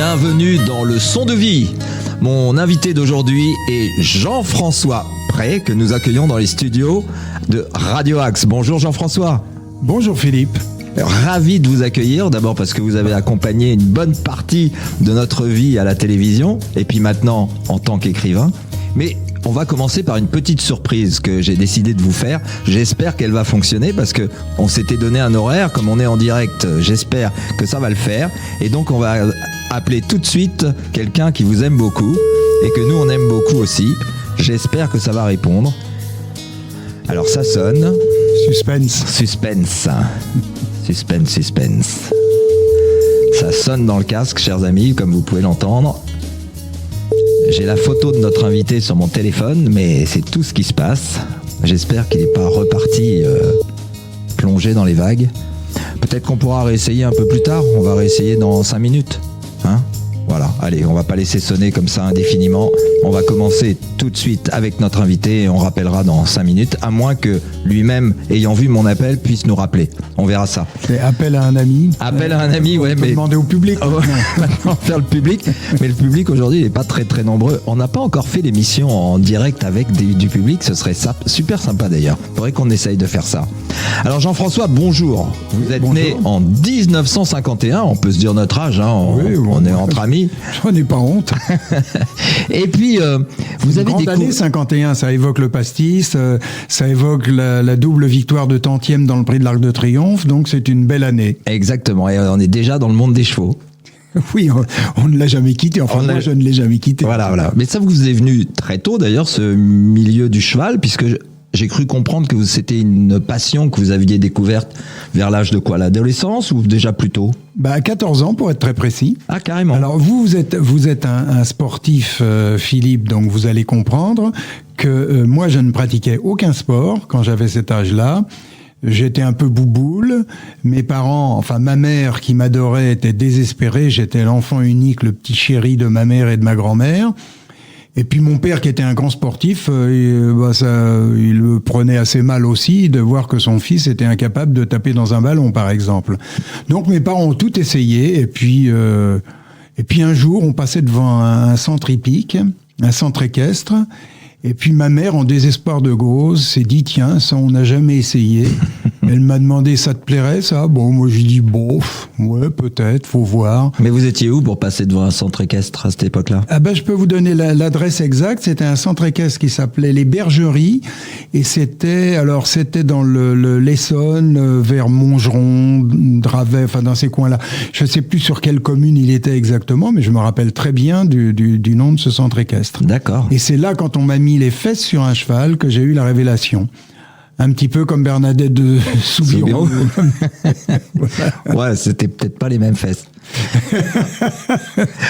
Bienvenue dans le son de vie. Mon invité d'aujourd'hui est Jean-François Pré, que nous accueillons dans les studios de Radio Axe. Bonjour Jean-François. Bonjour Philippe. Ravi de vous accueillir, d'abord parce que vous avez accompagné une bonne partie de notre vie à la télévision, et puis maintenant en tant qu'écrivain. Mais on va commencer par une petite surprise que j'ai décidé de vous faire. J'espère qu'elle va fonctionner parce que on s'était donné un horaire, comme on est en direct, j'espère que ça va le faire. Et donc on va appeler tout de suite quelqu'un qui vous aime beaucoup et que nous on aime beaucoup aussi. J'espère que ça va répondre. Alors ça sonne. Suspense. Suspense. Ça sonne dans le casque, chers amis, comme vous pouvez l'entendre. J'ai la photo de notre invité sur mon téléphone, mais c'est tout ce qui se passe. J'espère qu'il n'est pas reparti plongé dans les vagues. Peut-être qu'on pourra réessayer un peu plus tard. On va réessayer dans 5 minutes. Hein ? Voilà, allez, on va pas laisser sonner comme ça indéfiniment. On va commencer tout de suite avec notre invité et on rappellera dans 5 minutes, à moins que lui-même, ayant vu mon appel, puisse nous rappeler. On verra ça. C'est appel à un ami. Appel à un ami, ouais, mais... demander au public. Maintenant, faire le public. Mais le public, aujourd'hui, il n'est pas très très nombreux. On n'a pas encore fait l'émission en direct avec du public. Ce serait super sympa d'ailleurs. Il faudrait qu'on essaye de faire ça. Alors Jean-François, bonjour. Vous êtes né en 1951. On peut se dire notre âge, hein. On est entre amis. J'en ai pas honte. Et puis, vous avez grande année 51, ça évoque le pastis, ça évoque la double victoire de Tantième dans le Prix de l'Arc de Triomphe, donc c'est une belle année. Exactement, et on est déjà dans le monde des chevaux. Oui, on ne l'a jamais quitté, enfin moi je ne l'ai jamais quitté. Voilà. Mais ça vous est venu très tôt d'ailleurs, ce milieu du cheval, puisque... J'ai cru comprendre que c'était une passion que vous aviez découverte vers l'âge de quoi, l'adolescence ou déjà plus tôt ? À 14 ans pour être très précis. Ah, carrément. Alors vous êtes un sportif, Philippe, donc vous allez comprendre que moi je ne pratiquais aucun sport quand j'avais cet âge-là. J'étais un peu bouboule. Mes parents, enfin ma mère qui m'adorait était désespérée. J'étais l'enfant unique, le petit chéri de ma mère et de ma grand-mère. Et puis mon père, qui était un grand sportif, il le prenait assez mal aussi de voir que son fils était incapable de taper dans un ballon, par exemple. Donc mes parents ont tout essayé. Et puis un jour, on passait devant un centre hippique, un centre équestre. Et puis ma mère, en désespoir de cause, s'est dit, tiens, ça on n'a jamais essayé. Elle m'a demandé, ça te plairait ça ? Bon, moi j'ai dit, ouais, peut-être, faut voir. Mais vous étiez où pour passer devant un centre équestre à cette époque-là ? Je peux vous donner l'adresse exacte. C'était un centre équestre qui s'appelait Les Bergeries. Et c'était dans l'Essonne, vers Montgeron, Dravet, enfin dans ces coins-là. Je ne sais plus sur quelle commune il était exactement, mais je me rappelle très bien du nom de ce centre équestre. D'accord. Et c'est là, quand on m'a mis les fesses sur un cheval, que j'ai eu la révélation. Un petit peu comme Bernadette de Soubirous. Ouais, c'était peut-être pas les mêmes fesses.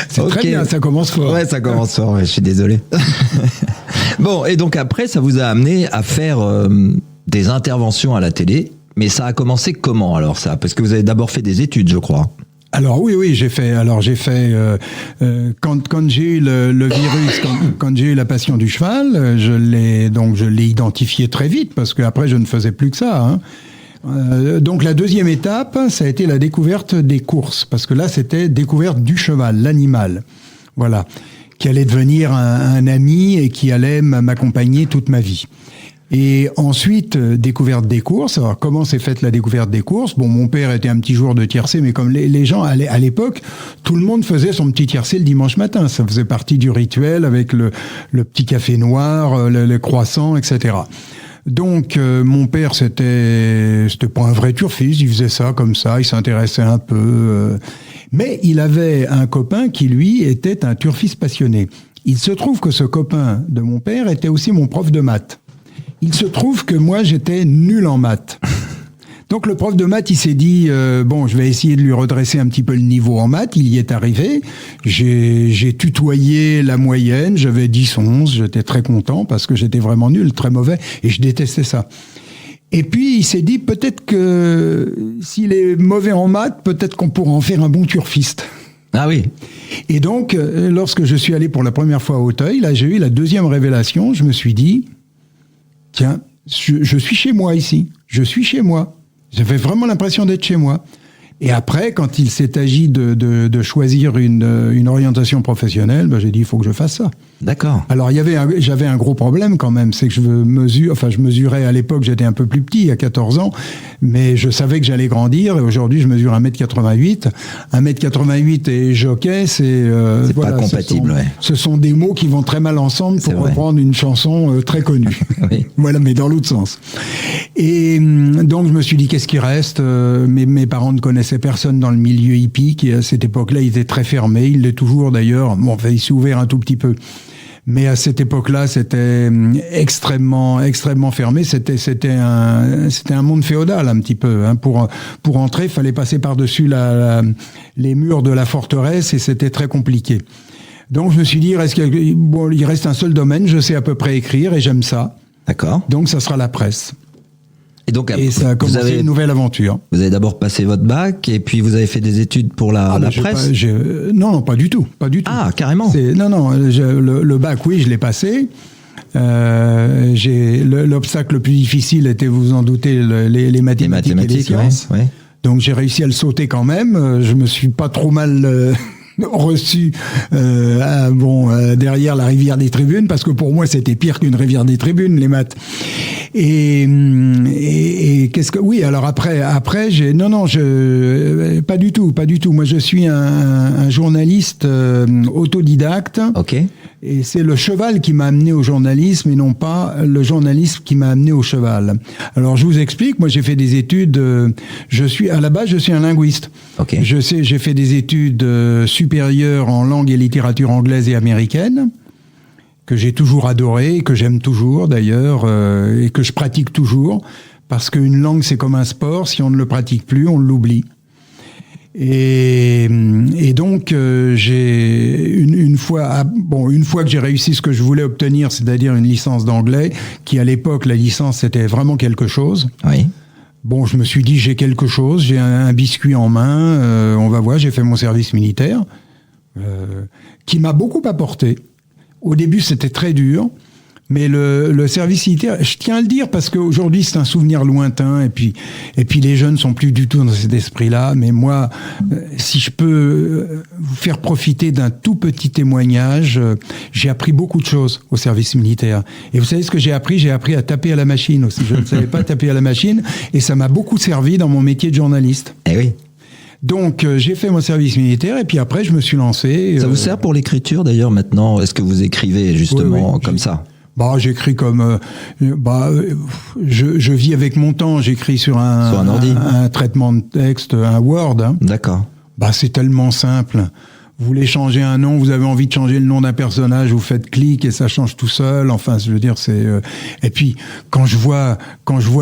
C'est très bien, ça commence fort. Ouais, ça commence fort, je suis désolé. Bon, et donc après, ça vous a amené à faire des interventions à la télé, mais ça a commencé comment alors ça ? Parce que vous avez d'abord fait des études, je crois. Alors oui, j'ai fait quand j'ai eu le virus, quand j'ai eu la passion du cheval, je l'ai identifié très vite parce que après je ne faisais plus que ça. Hein. Donc la deuxième étape, ça a été la découverte des courses, parce que là c'était découverte du cheval, l'animal, voilà, qui allait devenir un ami et qui allait m'accompagner toute ma vie. Et ensuite, découverte des courses. Alors, comment s'est faite la découverte des courses ? Bon, mon père était un petit joueur de tiercé, mais comme les gens, à l'époque, tout le monde faisait son petit tiercé le dimanche matin. Ça faisait partie du rituel avec le petit café noir, le croissant, etc. Donc, mon père, c'était pas un vrai turfiste. Il faisait ça comme ça, il s'intéressait un peu. Mais il avait un copain qui, lui, était un turfiste passionné. Il se trouve que ce copain de mon père était aussi mon prof de maths. Il se trouve que moi, j'étais nul en maths. Donc le prof de maths, il s'est dit, je vais essayer de lui redresser un petit peu le niveau en maths. Il y est arrivé. J'ai tutoyé la moyenne. J'avais 10, 11. J'étais très content parce que j'étais vraiment nul, très mauvais. Et je détestais ça. Et puis, il s'est dit, peut-être que s'il est mauvais en maths, peut-être qu'on pourra en faire un bon turfiste. Ah oui. Et donc, lorsque je suis allé pour la première fois à Auteuil, là, j'ai eu la deuxième révélation. Je me suis dit... Tiens, je suis chez moi ici. Je suis chez moi. J'avais vraiment l'impression d'être chez moi. Et après, quand il s'est agi de choisir une orientation professionnelle, ben, j'ai dit il faut que je fasse ça. D'accord. Alors j'avais un gros problème quand même, c'est que je mesurais à l'époque, j'étais un peu plus petit, à 14 ans, mais je savais que j'allais grandir, et aujourd'hui je mesure 1m88. 1m88 et jockey, c'est voilà, pas compatible, ouais. Ce sont des mots qui vont très mal ensemble pour reprendre une chanson très connue. Oui. Voilà, mais dans l'autre sens. Et donc je me suis dit, qu'est-ce qui reste? Mes parents ne connaissaient personne dans le milieu hippique, et à cette époque-là, il était très fermé, il l'est toujours d'ailleurs, bon, enfin, il s'est ouvert un tout petit peu. Mais à cette époque-là, c'était extrêmement fermé. C'était un monde féodal un petit peu. Hein. Pour entrer, il fallait passer par-dessus les murs de la forteresse et c'était très compliqué. Donc je me suis dit, il reste un seul domaine, je sais à peu près écrire et j'aime ça. D'accord. Donc ça sera la presse. Et ça a commencé une nouvelle aventure. Vous avez d'abord passé votre bac et puis vous avez fait des études pour la presse. Non, pas du tout. Ah, carrément. Le bac, oui, je l'ai passé. L'obstacle le plus difficile était, vous vous en doutez, les mathématiques et les sciences. Ouais. Donc j'ai réussi à le sauter quand même. Je me suis pas trop mal reçu derrière la rivière des Tribunes, parce que pour moi c'était pire qu'une rivière des Tribunes, les maths. Et qu'est-ce que alors après pas du tout. Moi je suis un journaliste autodidacte. OK. Et c'est le cheval qui m'a amené au journalisme et non pas le journalisme qui m'a amené au cheval. Alors je vous explique, moi j'ai fait des études, à la base je suis un linguiste. Okay. J'ai fait des études supérieures en langue et littérature anglaise et américaine, que j'ai toujours adoré, que j'aime toujours d'ailleurs, et que je pratique toujours, parce qu'une langue c'est comme un sport, si on ne le pratique plus, on l'oublie. Et donc j'ai une fois que j'ai réussi ce que je voulais obtenir, c'est-à-dire une licence d'anglais, qui à l'époque la licence c'était vraiment quelque chose. Oui. Bon, je me suis dit j'ai quelque chose, j'ai un biscuit en main, on va voir. J'ai fait mon service militaire, qui m'a beaucoup apporté. Au début c'était très dur. Mais le service militaire, je tiens à le dire parce qu'aujourd'hui c'est un souvenir lointain et puis les jeunes sont plus du tout dans cet esprit-là. Mais moi, si je peux vous faire profiter d'un tout petit témoignage, j'ai appris beaucoup de choses au service militaire. Et vous savez ce que j'ai appris? J'ai appris à taper à la machine aussi. Je ne savais pas taper à la machine et ça m'a beaucoup servi dans mon métier de journaliste. Eh oui. Donc j'ai fait mon service militaire et puis après je me suis lancé. Ça vous sert pour l'écriture d'ailleurs maintenant? Est-ce que vous écrivez justement oui, comme ça? J'écris comme je vis avec mon temps. J'écris sur un ordi, un traitement de texte, un Word. Hein. D'accord. C'est tellement simple. Vous voulez changer un nom, vous avez envie de changer le nom d'un personnage, vous faites clic et ça change tout seul. Enfin, je veux dire, c'est. Et puis quand je vois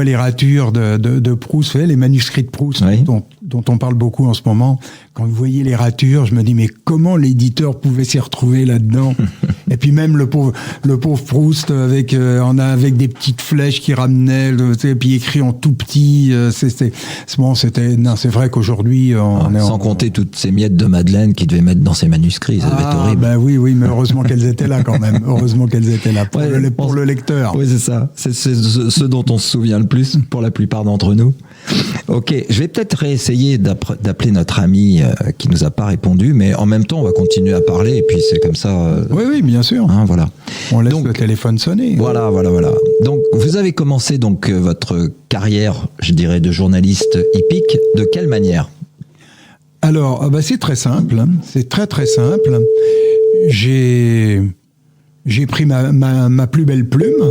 les ratures de Proust, vous savez, les manuscrits de Proust, oui, dont on parle beaucoup en ce moment. Quand vous voyez les ratures, je me dis mais comment l'éditeur pouvait s'y retrouver là-dedans? Et puis même le pauvre Proust avec des petites flèches qui ramenaient, et puis écrit en tout petit. C'est vrai qu'aujourd'hui sans compter toutes ces miettes de Madeleine qu'il devait mettre dans ses manuscrits, ça devait être horrible. Oui, mais heureusement qu'elles étaient là quand même. Heureusement qu'elles étaient là pour le lecteur. Oui, c'est ça. C'est ce dont on se souvient le plus pour la plupart d'entre nous. Ok, je vais peut-être réessayer d'appeler notre ami qui nous a pas répondu, mais en même temps, on va continuer à parler et puis c'est comme ça. Oui, bien sûr. Hein, voilà. On laisse le téléphone sonner. Voilà. Donc, vous avez commencé votre carrière, je dirais, de journaliste hippique. De quelle manière? Alors, c'est très simple. C'est très très simple. J'ai pris ma plus belle plume,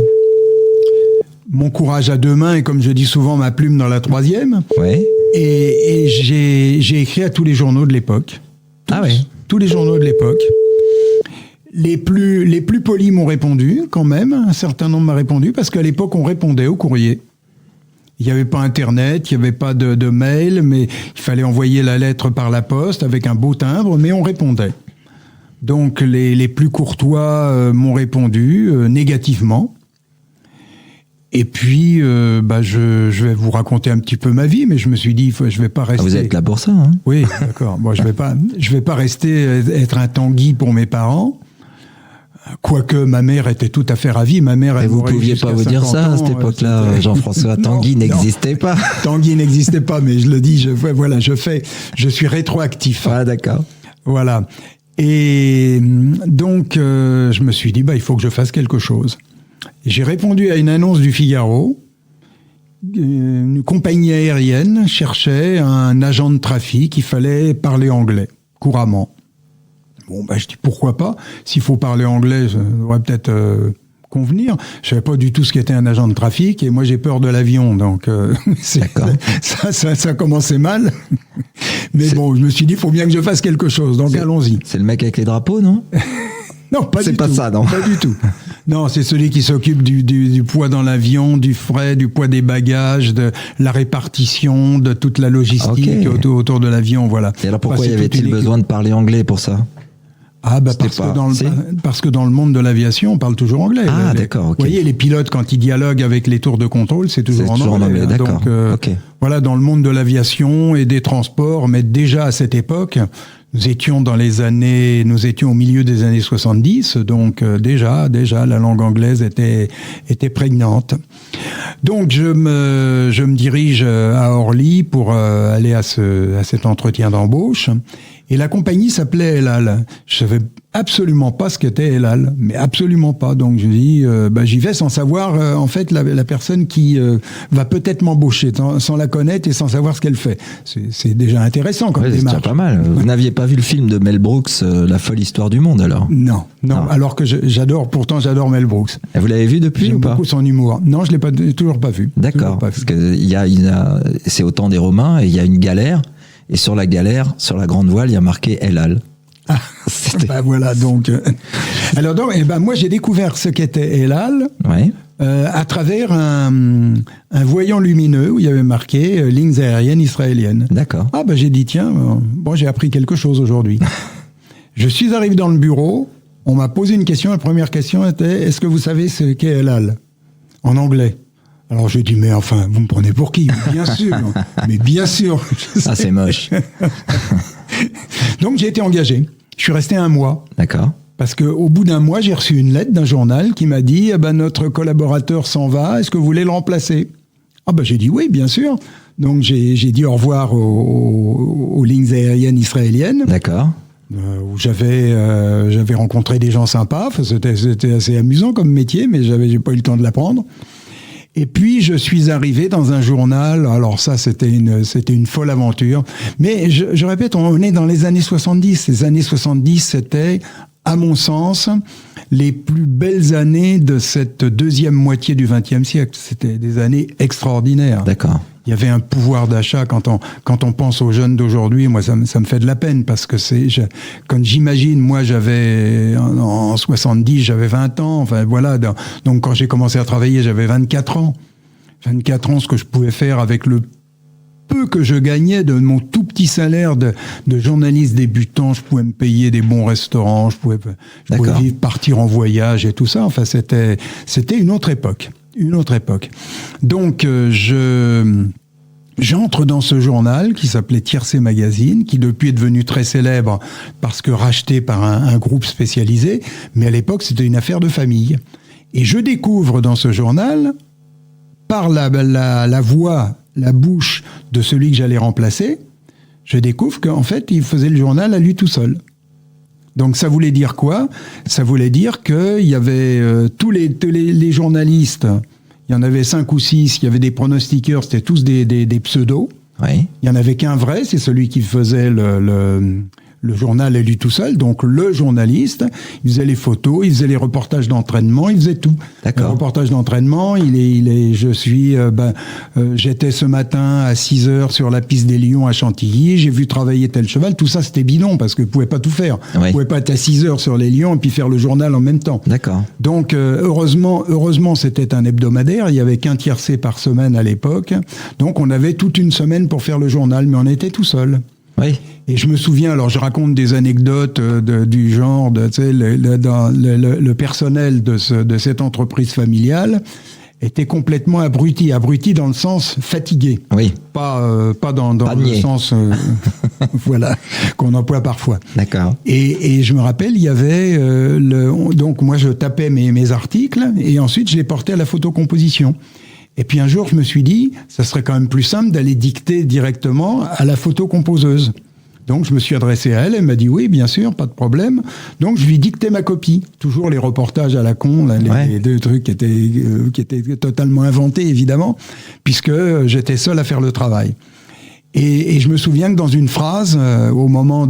mon courage à deux mains et comme je dis souvent ma plume dans la troisième. Ouais. Et j'ai écrit à tous les journaux de l'époque. Ah oui. Tous les journaux de l'époque. Les plus polis m'ont répondu quand même. Un certain nombre m'a répondu parce qu'à l'époque on répondait au courrier. Il n'y avait pas Internet, il n'y avait pas de mail, mais il fallait envoyer la lettre par la poste avec un beau timbre, mais on répondait. Donc les plus courtois m'ont répondu négativement. Et puis, je vais vous raconter un petit peu ma vie, mais je me suis dit, je vais pas rester. Vous êtes là pour ça, hein? Oui, d'accord. Bon, je vais pas rester être un Tanguy pour mes parents. Quoique ma mère était tout à fait ravie. Ma mère, Et vous ne pouviez pas vous dire ça à cette époque-là, Jean-François. Tanguy n'existait pas. Tanguy n'existait pas, mais je le dis, je suis rétroactif. Ah, d'accord. Voilà. Et donc, je me suis dit, il faut que je fasse quelque chose. J'ai répondu à une annonce du Figaro. Une compagnie aérienne cherchait un agent de trafic. Il fallait parler anglais couramment. Bon, je dis pourquoi pas. S'il faut parler anglais, ça devrait peut-être convenir. Je savais pas du tout ce qu'était un agent de trafic et moi j'ai peur de l'avion, donc ça commençait mal. Mais bon, je me suis dit, il faut bien que je fasse quelque chose, donc allons-y. C'est le mec avec les drapeaux, non? Non, pas du tout. C'est pas ça, non? Pas du tout. Non, c'est celui qui s'occupe du poids dans l'avion, du fret, du poids des bagages, de la répartition, de toute la logistique autour de l'avion, voilà. Et alors pourquoi y avait-il besoin de parler anglais pour ça? Parce que dans le monde de l'aviation, on parle toujours anglais. Ah, d'accord. Vous voyez, les pilotes, quand ils dialoguent avec les tours de contrôle, c'est toujours en anglais. D'accord. Donc, voilà, dans le monde de l'aviation et des transports, mais déjà à cette époque, nous étions au milieu des années 70, donc déjà, la langue anglaise était prégnante. Donc, je me dirige à Orly pour aller à cet entretien d'embauche. Et la compagnie s'appelait El Al. Je savais absolument pas ce qu'était El Al, mais absolument pas. Donc je dis, j'y vais sans savoir en fait la personne qui va peut-être m'embaucher, sans la connaître et sans savoir ce qu'elle fait. C'est déjà intéressant comme démarche. C'est pas mal. Vous n'aviez pas vu le film de Mel Brooks, La folle histoire du monde, alors? Non. Alors que j'adore Mel Brooks. Et vous l'avez vu depuis ou pas? J'aime beaucoup son humour. Non, je l'ai toujours pas vu. D'accord. Parce que c'est au temps des Romains et il y a une galère. Et sur la galère, sur la grande voile, il y a marqué El Al. Ah, voilà, donc. Alors, moi, j'ai découvert ce qu'était El Al à travers un voyant lumineux où il y avait marqué lignes aériennes israéliennes. D'accord. J'ai dit, tiens, j'ai appris quelque chose aujourd'hui. Je suis arrivé dans le bureau, on m'a posé une question. La première question était, est-ce que vous savez ce qu'est El Al? En anglais. Alors j'ai dit, mais enfin, vous me prenez pour qui? Bien sûr, mais bien sûr. Ah, c'est moche. Donc j'ai été engagé. Je suis resté 1 mois. D'accord. Parce qu'au bout d'1 mois, j'ai reçu une lettre d'un journal qui m'a dit, notre collaborateur s'en va, est-ce que vous voulez le remplacer? J'ai dit oui, bien sûr. Donc j'ai dit au revoir aux lignes aériennes israéliennes. D'accord. Où j'avais rencontré des gens sympas. C'était assez amusant comme métier, mais j'ai pas eu le temps de l'apprendre. Et puis, je suis arrivé dans un journal. Alors ça, c'était une folle aventure. Mais je répète, on est dans les années 70. Les années 70, c'était, à mon sens, les plus belles années de cette deuxième moitié du XXe siècle. C'était des années extraordinaires. D'accord. Il y avait un pouvoir d'achat quand on pense aux jeunes d'aujourd'hui. Moi, ça me fait de la peine parce que quand j'imagine, moi, en 70, j'avais 20 ans. Enfin, voilà. Donc, quand j'ai commencé à travailler, j'avais 24 ans. 24 ans, ce que je pouvais faire avec le peu que je gagnais de mon tout petit salaire de journaliste débutant, je pouvais me payer des bons restaurants, je pouvais vivre, partir en voyage et tout ça. Enfin, c'était une autre époque. Une autre époque. Donc, j'entre dans ce journal qui s'appelait Tiercé Magazine, qui depuis est devenu très célèbre parce que racheté par un groupe spécialisé, mais à l'époque, c'était une affaire de famille. Et je découvre dans ce journal, par la voix, la bouche de celui que j'allais remplacer, je découvre qu'en fait, il faisait le journal à lui tout seul. Donc ça voulait dire quoi? Ça voulait dire qu'il y avait tous les journalistes, il y en avait 5 ou 6, il y avait des pronostiqueurs, c'était tous des pseudos. Oui. Il n'y en avait qu'un vrai, c'est celui qui faisait le journal à lui tout seul, donc le journaliste, il faisait les photos, il faisait les reportages d'entraînement, il faisait tout. D'accord. Le reportage d'entraînement, j'étais ce matin à 6h sur la piste des Lions à Chantilly, j'ai vu travailler tel cheval, tout ça c'était bidon parce que vous pouvez pas tout faire. Oui. Vous pouvez pas être à 6h sur les Lions et puis faire le journal en même temps. D'accord. Donc heureusement c'était un hebdomadaire, il y avait qu'un tiercé par semaine à l'époque, donc on avait toute une semaine pour faire le journal, mais on était tout seul. Oui. Et je me souviens, alors je raconte des anecdotes du genre, le personnel de cette entreprise familiale était complètement abruti. Abruti dans le sens fatigué. Oui. Pas dans le sens voilà, qu'on emploie parfois. D'accord. Et je me rappelle, il y avait donc moi je tapais mes articles et ensuite je les portais à la photocomposition. Et puis un jour je me suis dit, ça serait quand même plus simple d'aller dicter directement à la photocomposeuse. Donc je me suis adressé à elle, elle m'a dit oui, bien sûr, pas de problème. Donc je lui dictais ma copie. Toujours les reportages à la con, là, les deux trucs qui étaient totalement inventés, évidemment, puisque j'étais seul à faire le travail. Et je me souviens que dans une phrase, au moment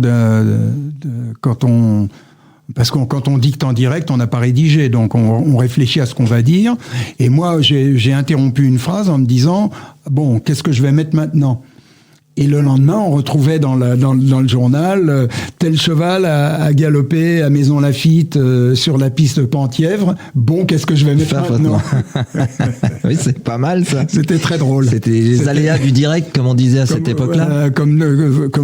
quand on dicte en direct, on n'a pas rédigé, donc on réfléchit à ce qu'on va dire. Et moi, j'ai interrompu une phrase en me disant « Bon, qu'est-ce que je vais mettre maintenant ?» Et le lendemain, on retrouvait dans le journal tel cheval a galopé à Maison Lafitte sur la piste Penthièvre. Bon, qu'est-ce que je vais mettre maintenant ? Oui, c'est pas mal ça. C'était très drôle. C'était les aléas du direct, comme on disait à cette époque-là. Comme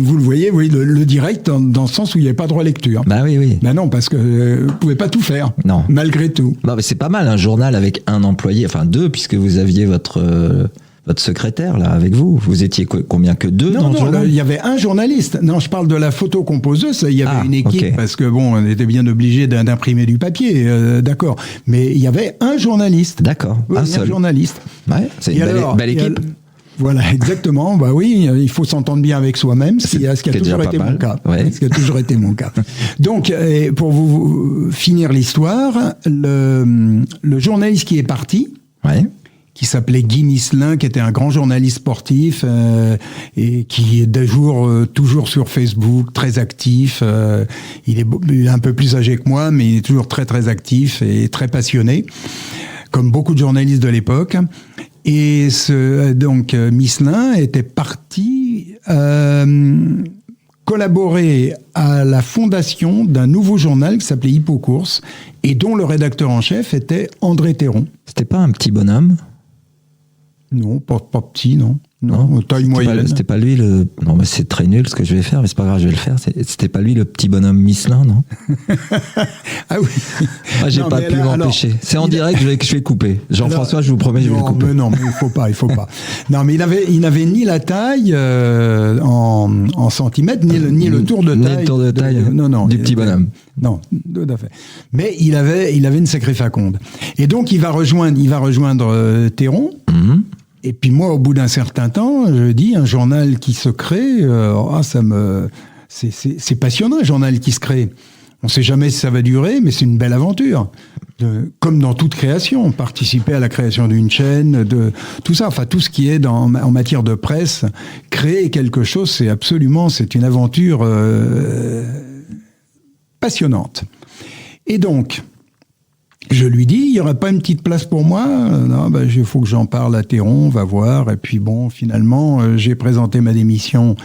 vous le voyez, oui, le direct dans le sens où il n'y avait pas droit à lecture. Bah oui, oui. Bah non, parce que vous pouvez pas tout faire. Non. Malgré tout. Non, mais c'est pas mal un journal avec un employé, enfin deux, puisque vous aviez votre secrétaire là avec vous. Vous étiez combien, que deux dans le journal ? Il y avait un journaliste. Non, je parle de la photocomposeuse. Il y avait une équipe parce que bon, on était bien obligé d'imprimer du papier, d'accord. Mais il y avait un journaliste. D'accord. Oui, un journaliste. Ouais, c'est une belle équipe. Voilà, exactement. Bah oui, il faut s'entendre bien avec soi-même, ce qui a toujours été mon cas. Ouais. Ce qui a toujours été mon cas. Donc, pour vous finir l'histoire, le journaliste qui est parti. Ouais. Qui s'appelait Guy Misselin, qui était un grand journaliste sportif et qui est toujours sur Facebook, très actif. Il est un peu plus âgé que moi, mais il est toujours très très actif et très passionné, comme beaucoup de journalistes de l'époque. Et donc Misselin était parti collaborer à la fondation d'un nouveau journal qui s'appelait Hippocourse et dont le rédacteur en chef était André Théron. C'était pas un petit bonhomme ? Non, pas petit, non. Non, taille moyenne. C'était pas lui le... Non, mais c'est très nul ce que je vais faire, mais c'est pas grave, je vais le faire. C'était pas lui le petit bonhomme Misselin, non ? Ah oui. Moi, j'ai pas pu m'empêcher. C'est en direct, je vais couper. Jean-François, je vous promets, je vais le couper. Non, mais il faut pas. Non, mais il n'avait ni la taille en centimètres, ni le tour de taille. Ni le tour de taille du petit bonhomme. Non, tout à fait. Mais il avait une sacrée faconde. Et donc, il va rejoindre Théron. Mm-hmm. Et puis moi, au bout d'un certain temps, je dis, un journal qui se crée, c'est passionnant, un journal qui se crée. On ne sait jamais si ça va durer, mais c'est une belle aventure. Comme dans toute création, participer à la création d'une chaîne, de tout ça, enfin tout ce qui est en matière de presse, créer quelque chose, c'est une aventure passionnante. Et donc, je lui dis, il n'y aurait pas une petite place pour moi ? Non, il faut que j'en parle à Théron, on va voir. Et puis bon, finalement, j'ai présenté ma démission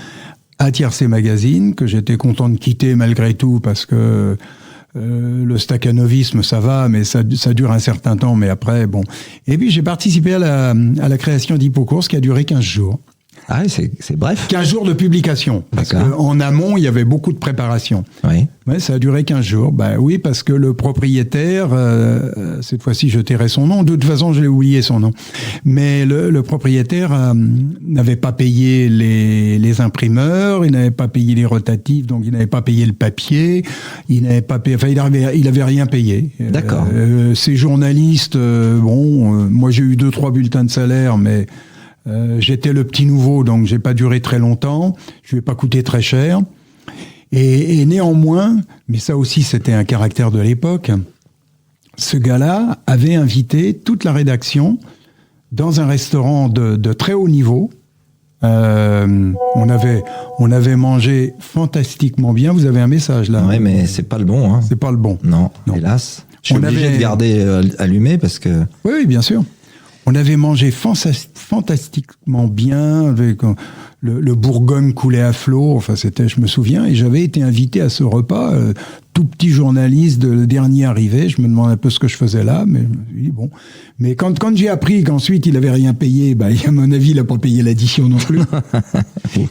à Tiercé Magazine, que j'étais content de quitter malgré tout, parce que le staccanovisme, ça va, mais ça dure un certain temps, mais après, bon. Et puis j'ai participé à la création d'Hippocourse, qui a duré 15 jours. Ah oui, c'est bref. 15 jours de publication. Parce qu'en amont, il y avait beaucoup de préparation. Oui. Ouais, ça a duré 15 jours. Oui, parce que le propriétaire, cette fois-ci, je tairai son nom. De toute façon, je l'ai oublié son nom. Mais le propriétaire n'avait pas payé les imprimeurs, il n'avait pas payé les rotatifs, donc il n'avait pas payé le papier, il n'avait pas payé, enfin, il avait rien payé. D'accord. Ces journalistes, moi j'ai eu 2-3 bulletins de salaire, mais j'étais le petit nouveau, donc j'ai pas duré très longtemps. Je vais pas coûter très cher. Et néanmoins, mais ça aussi c'était un caractère de l'époque, ce gars-là avait invité toute la rédaction dans un restaurant de très haut niveau. On avait mangé fantastiquement bien. Vous avez un message là. Oui, mais c'est pas le bon. Hein. C'est pas le bon. Non. Hélas. Je suis obligé de garder allumé parce que... Oui, bien sûr. On avait mangé fantastiquement bien, avec le Bourgogne coulait à flot, enfin je me souviens, et j'avais été invité à ce repas, tout petit journaliste, le dernier arrivé, je me demandais un peu ce que je faisais là, mais je me suis dit, bon. Mais quand j'ai appris qu'ensuite il avait rien payé, à mon avis, il a pas payé l'addition non plus.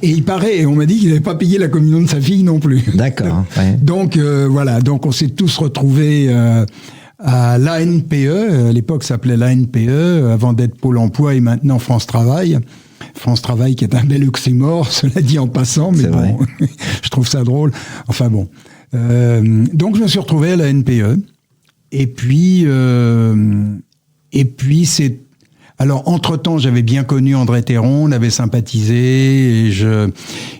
Et il paraît, et on m'a dit qu'il n'avait pas payé la communion de sa fille non plus. D'accord. Ouais. Donc, voilà, donc on s'est tous retrouvés à l'ANPE, à l'époque ça s'appelait l'ANPE, avant d'être Pôle emploi et maintenant France Travail. France Travail qui est un bel oxymore, cela dit en passant, mais bon, je trouve ça drôle. Enfin bon. Donc je me suis retrouvé à la NPE. Et puis c'est... Alors, entre-temps, j'avais bien connu André Théron, on avait sympathisé,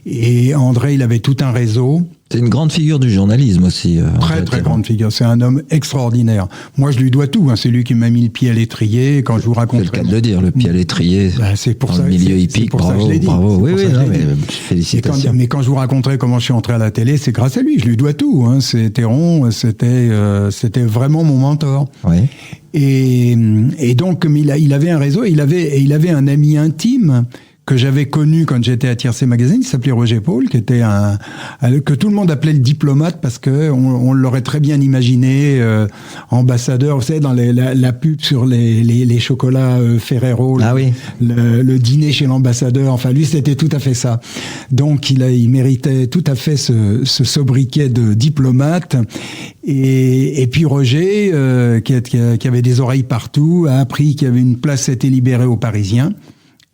et André, il avait tout un réseau. C'est une grande figure du journalisme aussi. Très, très grande figure. C'est un homme extraordinaire. Moi, je lui dois tout. Hein. C'est lui qui m'a mis le pied à l'étrier. Quand je vous raconte. C'est le cas de le dire, le pied à l'étrier. C'est pour dans ça. le milieu hippique. Bravo, bravo. Oui, mais félicitations. Mais quand je vous raconterai comment je suis entré à la télé, c'est grâce à lui. Je lui dois tout. Hein. C'est Théron. C'était vraiment mon mentor. Oui. Et donc, comme il avait un réseau, il avait un ami intime que j'avais connu quand j'étais à Tiercé Magazine, qui s'appelait Roger Paul, qui était que tout le monde appelait le diplomate parce que on l'aurait très bien imaginé ambassadeur, vous savez, dans la pub sur les chocolats Ferrero, le dîner chez l'ambassadeur. Enfin, lui, c'était tout à fait ça. Donc, il méritait tout à fait ce sobriquet de diplomate. Et puis Roger, qui avait des oreilles partout, a appris qu'il y avait une place s'était libérée aux Parisiens.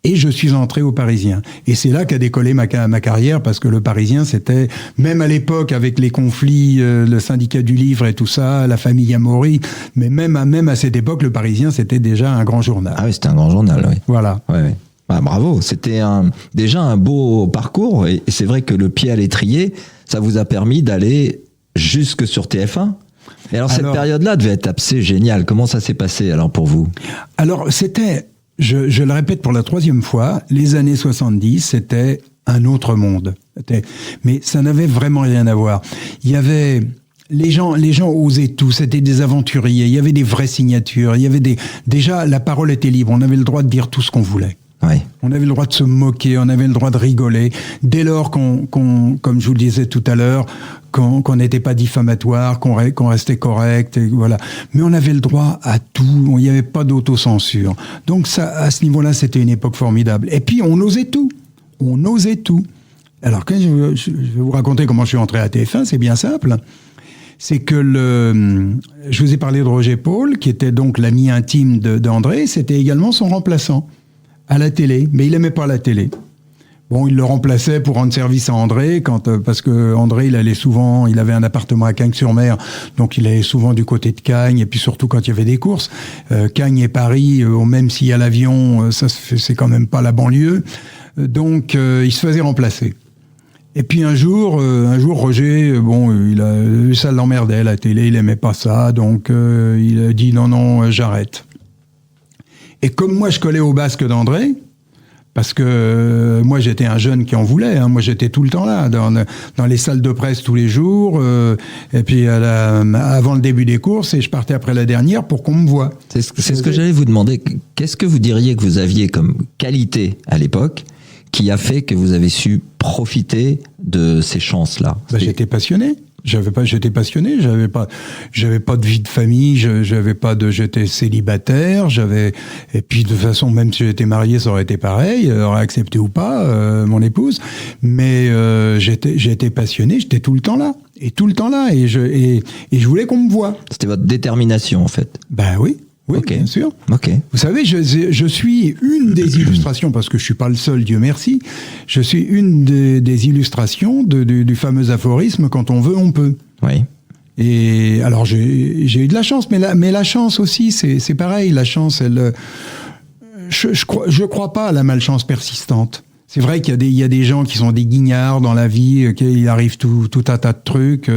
Et je suis entré au Parisien. Et c'est là qu'a décollé ma carrière, parce que le Parisien, c'était, même à l'époque, avec les conflits, le syndicat du livre et tout ça, la famille Amaury, mais même à cette époque, le Parisien, c'était déjà un grand journal. Ah oui, c'était un grand journal, oui. Voilà. Ouais. Bah, bravo, c'était déjà un beau parcours, et c'est vrai que le pied à l'étrier, ça vous a permis d'aller jusque sur TF1. Et alors cette période-là devait être assez géniale. Comment ça s'est passé alors pour vous? Alors c'était... Je le répète pour la 3e fois, les années 70, c'était un autre monde. Mais ça n'avait vraiment rien à voir. Il y avait... Les gens osaient tout, c'était des aventuriers, il y avait des vraies signatures, il y avait déjà, la parole était libre, on avait le droit de dire tout ce qu'on voulait. Oui. On avait le droit de se moquer, on avait le droit de rigoler, dès lors qu'on comme je vous le disais tout à l'heure, qu'on n'était pas diffamatoire, qu'on restait correct, et voilà. Mais on avait le droit à tout, il n'y avait pas d'autocensure. Donc ça, à ce niveau-là, c'était une époque formidable. Et puis on osait tout, Alors quand je vais vous raconter comment je suis entré à TF1, c'est bien simple. C'est que je vous ai parlé de Roger Paul, qui était donc l'ami intime d'André, c'était également son remplaçant à la télé, mais il aimait pas la télé. Bon, il le remplaçait pour rendre service à André, parce que André, il avait un appartement à Cagnes-sur-Mer, donc il allait souvent du côté de Cagnes, et puis surtout quand il y avait des courses. Cagnes et Paris, même s'il y a l'avion, c'est quand même pas la banlieue. Donc, il se faisait remplacer. Et puis un jour, Roger, ça l'emmerdait, la télé, il aimait pas ça, donc il a dit non, j'arrête. Et comme moi, je collais au basque d'André, parce que moi, j'étais un jeune qui en voulait. Hein. Moi, j'étais tout le temps là, dans les salles de presse tous les jours, et puis avant le début des courses, et je partais après la dernière pour qu'on me voie. C'est ce que j'allais vous demander. Qu'est-ce que vous diriez que vous aviez comme qualité à l'époque qui a fait que vous avez su profiter de ces chances-là? J'étais passionné. J'étais passionné, j'avais pas de vie de famille, j'étais célibataire, et puis de toute façon, même si j'étais marié, ça aurait été pareil, aurait accepté ou pas, mon épouse, mais j'étais passionné, j'étais tout le temps là, et je voulais qu'on me voie. C'était votre détermination, en fait. Ben oui. Oui, okay. Bien sûr. Okay. Vous savez, je suis une des illustrations, parce que je suis pas le seul, Dieu merci, je suis une des illustrations du fameux aphorisme « quand on veut, on peut ». Oui. Et alors, j'ai eu de la chance, mais la chance aussi, c'est pareil. La chance, je crois pas à la malchance persistante. C'est vrai qu'il y a des gens qui sont des guignards dans la vie, qu'il arrive tout un tas de trucs.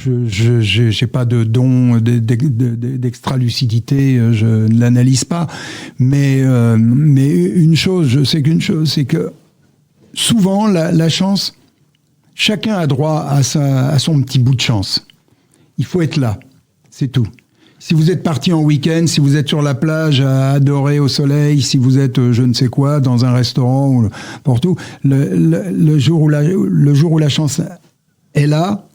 Je n'ai pas de don d'extra-lucidité, je ne l'analyse pas, mais une chose, je sais qu'une chose, c'est que souvent la chance, chacun a droit à son petit bout de chance. Il faut être là, c'est tout. Si vous êtes parti en week-end, si vous êtes sur la plage à adorer au soleil, si vous êtes je ne sais quoi dans un restaurant ou n'importe où, le jour où la chance est là.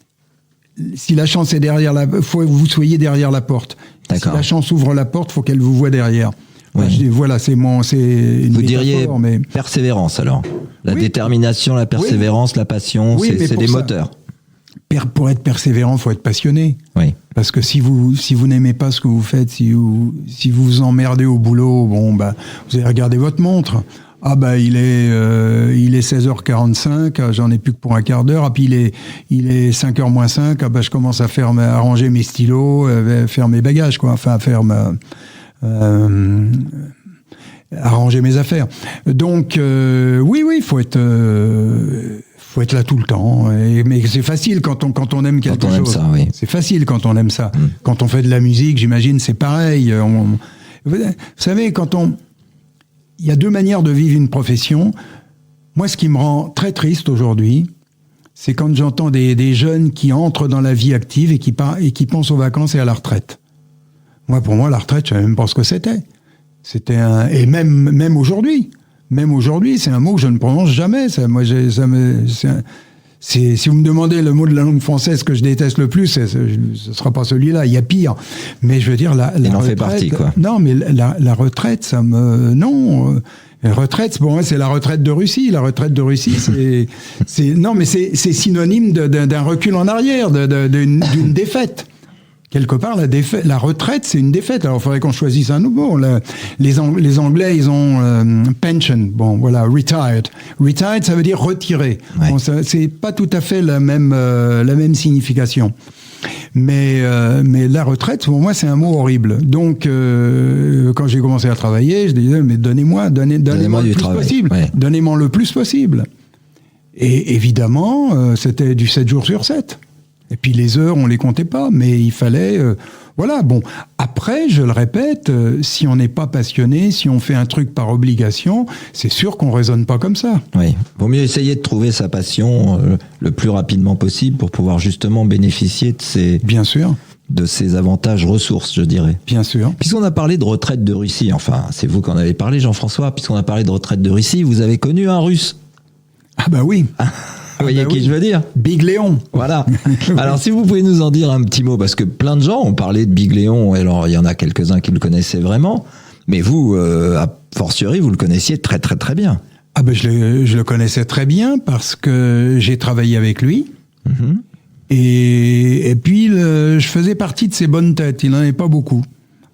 Si la chance est derrière faut que vous soyez derrière la porte. D'accord. Si la chance ouvre la porte, faut qu'elle vous voie derrière. Oui. Voilà, c'est une vous diriez mais... persévérance alors. La détermination, la persévérance, la passion, c'est des moteurs. pour être persévérant, faut être passionné. Oui. Parce que si vous n'aimez pas ce que vous faites, si vous vous emmerdez au boulot, bon, bah, vous allez regarder votre montre. Ah bah il est 16h45, j'en ai plus que pour un quart d'heure. Ah puis il est 5h moins 5. Ah bah je commence à ranger mes stylos, faire mes bagages quoi. Enfin arranger mes affaires. Donc oui, faut être là tout le temps. Mais c'est facile quand on aime quelque chose. Aime ça, oui. C'est facile quand on aime ça. Quand on fait de la musique, j'imagine, c'est pareil. Vous savez, il y a deux manières de vivre une profession. Moi, ce qui me rend très triste aujourd'hui, c'est quand j'entends des jeunes qui entrent dans la vie active et qui pensent aux vacances et à la retraite. Pour moi, la retraite, je savais même pas ce que c'était. Et même aujourd'hui, c'est un mot que je ne prononce jamais. Si vous me demandez le mot de la langue française que je déteste le plus, ce sera pas celui-là. Il y a pire. Mais je veux dire, la Il en retraite, fait partie, quoi. Non, mais la retraite, non. La retraite, pour moi, c'est la retraite de Russie. La retraite de Russie, c'est synonyme d'un recul en arrière, d'une défaite. Quelque part, la retraite, c'est une défaite. Alors, il faudrait qu'on choisisse un nouveau. Les Anglais, ils ont pension. Bon, voilà, retired. Retired, ça veut dire retiré. Ouais. Bon, c'est pas tout à fait la même signification. Mais la retraite, pour moi, c'est un mot horrible. Donc, quand j'ai commencé à travailler, je disais, mais donnez-moi le plus possible. Ouais. Donnez-moi le plus possible. Et évidemment, c'était du 7 jours sur 7. Et puis les heures, on les comptait pas, mais il fallait... voilà, bon. Après, je le répète, si on n'est pas passionné, si on fait un truc par obligation, c'est sûr qu'on raisonne pas comme ça. Oui, vaut mieux essayer de trouver sa passion le plus rapidement possible pour pouvoir justement bénéficier de ces... Bien sûr. De ces avantages ressources, je dirais. Bien sûr. Puisqu'on a parlé de retraite de Russie, enfin, c'est vous qui en avez parlé, Jean-François, puisqu'on a parlé de retraite de Russie, vous avez connu un Russe. Ah bah oui. Vous voyez qui je veux dire ? Big Léon. Voilà. Alors, si vous pouvez nous en dire un petit mot, parce que plein de gens ont parlé de Big Léon, et alors il y en a quelques-uns qui le connaissaient vraiment, mais vous, a fortiori, vous le connaissiez très très très bien. Ah ben je le connaissais très bien parce que j'ai travaillé avec lui. Mm-hmm. Et puis, je faisais partie de ses bonnes têtes. Il n'en avait pas beaucoup.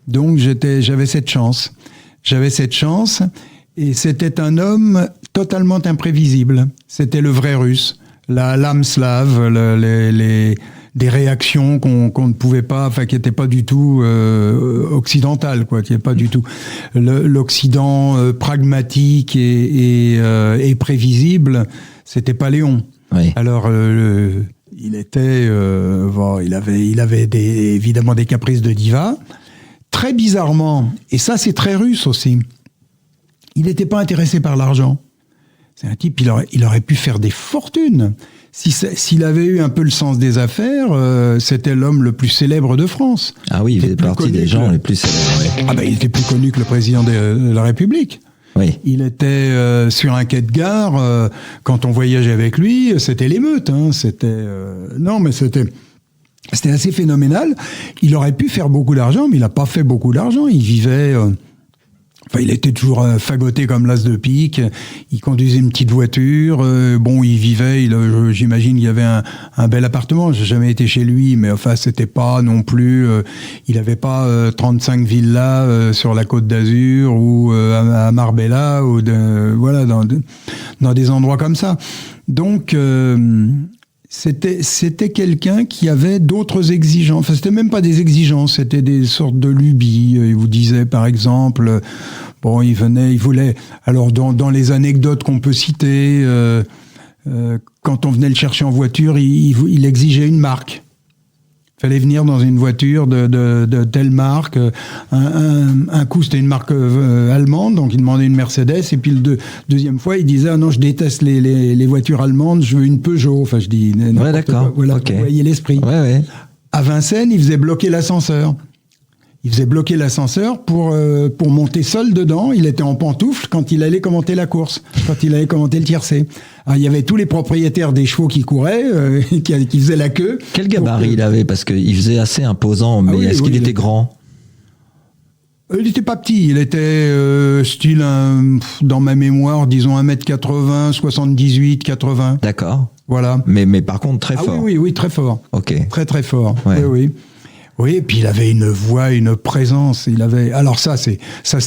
Donc, j'avais cette chance. Et c'était un homme totalement imprévisible. C'était le vrai Russe. L'âme slave, des réactions qu'on ne pouvait pas, enfin, qui n'étaient pas du tout occidentales, quoi, qui n'étaient pas du tout. L'Occident pragmatique et prévisible, c'était pas Léon. Oui. Alors, il était, il avait évidemment des caprices de diva. Très bizarrement, et ça c'est très russe aussi, il n'était pas intéressé par l'argent. C'est un type, il aurait pu faire des fortunes. S'il avait eu un peu le sens des affaires, c'était l'homme le plus célèbre de France. Ah oui, il faisait partie des gens les plus célèbres. Oui. Ah ben, il était plus connu que le président de la République. Oui. Il était sur un quai de gare, quand on voyageait avec lui, c'était l'émeute. Hein, c'était assez phénoménal. Il aurait pu faire beaucoup d'argent, mais il n'a pas fait beaucoup d'argent. Il vivait... il était toujours fagoté comme l'as de pique. Il conduisait une petite voiture. Il vivait. J'imagine qu'il y avait un bel appartement. J'ai jamais été chez lui, mais enfin, c'était pas non plus. Il avait pas 35 villas sur la Côte d'Azur ou à Marbella ou dans des endroits comme ça. Donc c'était quelqu'un qui avait d'autres exigences. Enfin, c'était même pas des exigences, c'était des sortes de lubies. Il vous disait, par exemple, il voulait... Alors, dans les anecdotes qu'on peut citer, quand on venait le chercher en voiture, il exigeait une marque. Il fallait venir dans une voiture de telle marque. Un coup, c'était une marque allemande, donc il demandait une Mercedes. Et puis, deuxième fois, il disait « Ah non, je déteste les voitures allemandes, je veux une Peugeot. » Enfin, je dis... Ouais, d'accord. Voilà, okay. Vous voyez l'esprit. Ouais, ouais. À Vincennes, il faisait bloquer l'ascenseur. Pour monter seul dedans. Il était en pantoufles quand il allait commenter la course, quand il allait commenter le tiercé. Alors, il y avait tous les propriétaires des chevaux qui couraient, qui faisaient la queue. Quel gabarit il avait? Parce qu'il faisait assez imposant, mais est-ce qu'il était grand? Il était pas petit, il était dans ma mémoire, disons 1m80, 78, 80. D'accord. Voilà. Mais par contre, très fort. Oui, très fort. Ok. Très, très fort. Ouais. Oui. Oui, et puis il avait une voix, une présence. Alors ça c'est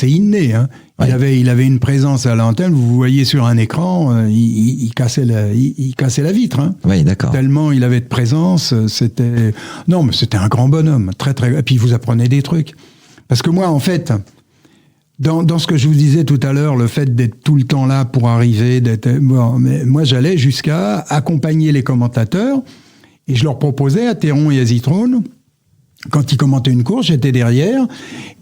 inné. Hein. Ouais. Il avait une présence à l'antenne. Vous voyez sur un écran, il cassait la vitre. Hein. Oui, d'accord. Tellement il avait de présence. C'était un grand bonhomme, très très. Et puis il vous apprenait des trucs. Parce que moi, en fait, dans ce que je vous disais tout à l'heure, le fait d'être tout le temps là pour arriver, mais moi j'allais jusqu'à accompagner les commentateurs et je leur proposais à Théron et à Zitrone. Quand ils commentaient une course, j'étais derrière.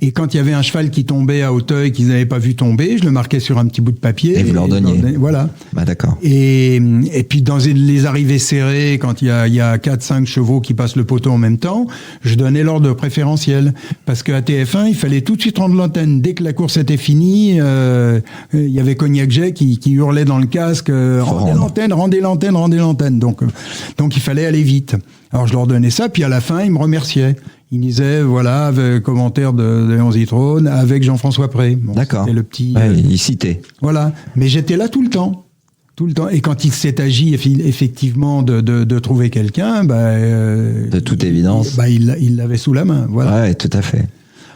Et quand il y avait un cheval qui tombait à Auteuil qu'ils n'avaient pas vu tomber, je le marquais sur un petit bout de papier. Et vous leur donniez. Voilà. Bah, d'accord. Et puis dans les arrivées serrées, quand il y a 4-5 chevaux qui passent le poteau en même temps, je donnais l'ordre préférentiel. Parce qu'à TF1, il fallait tout de suite rendre l'antenne. Dès que la course était finie, il y avait Cognac Jet qui hurlait dans le casque, rendez l'antenne. Donc il fallait aller vite. Alors je leur donnais ça, puis à la fin, ils me remerciaient. Ils disaient, voilà, commentaire de Léon Zitrone avec Jean-François Pré. Bon, d'accord. C'était le petit... Ouais, il citait. Voilà. Mais j'étais là tout le temps. Tout le temps. Et quand il s'est agi, effectivement, de trouver quelqu'un, de toute évidence. Il l'avait sous la main. Voilà. Ouais, tout à fait.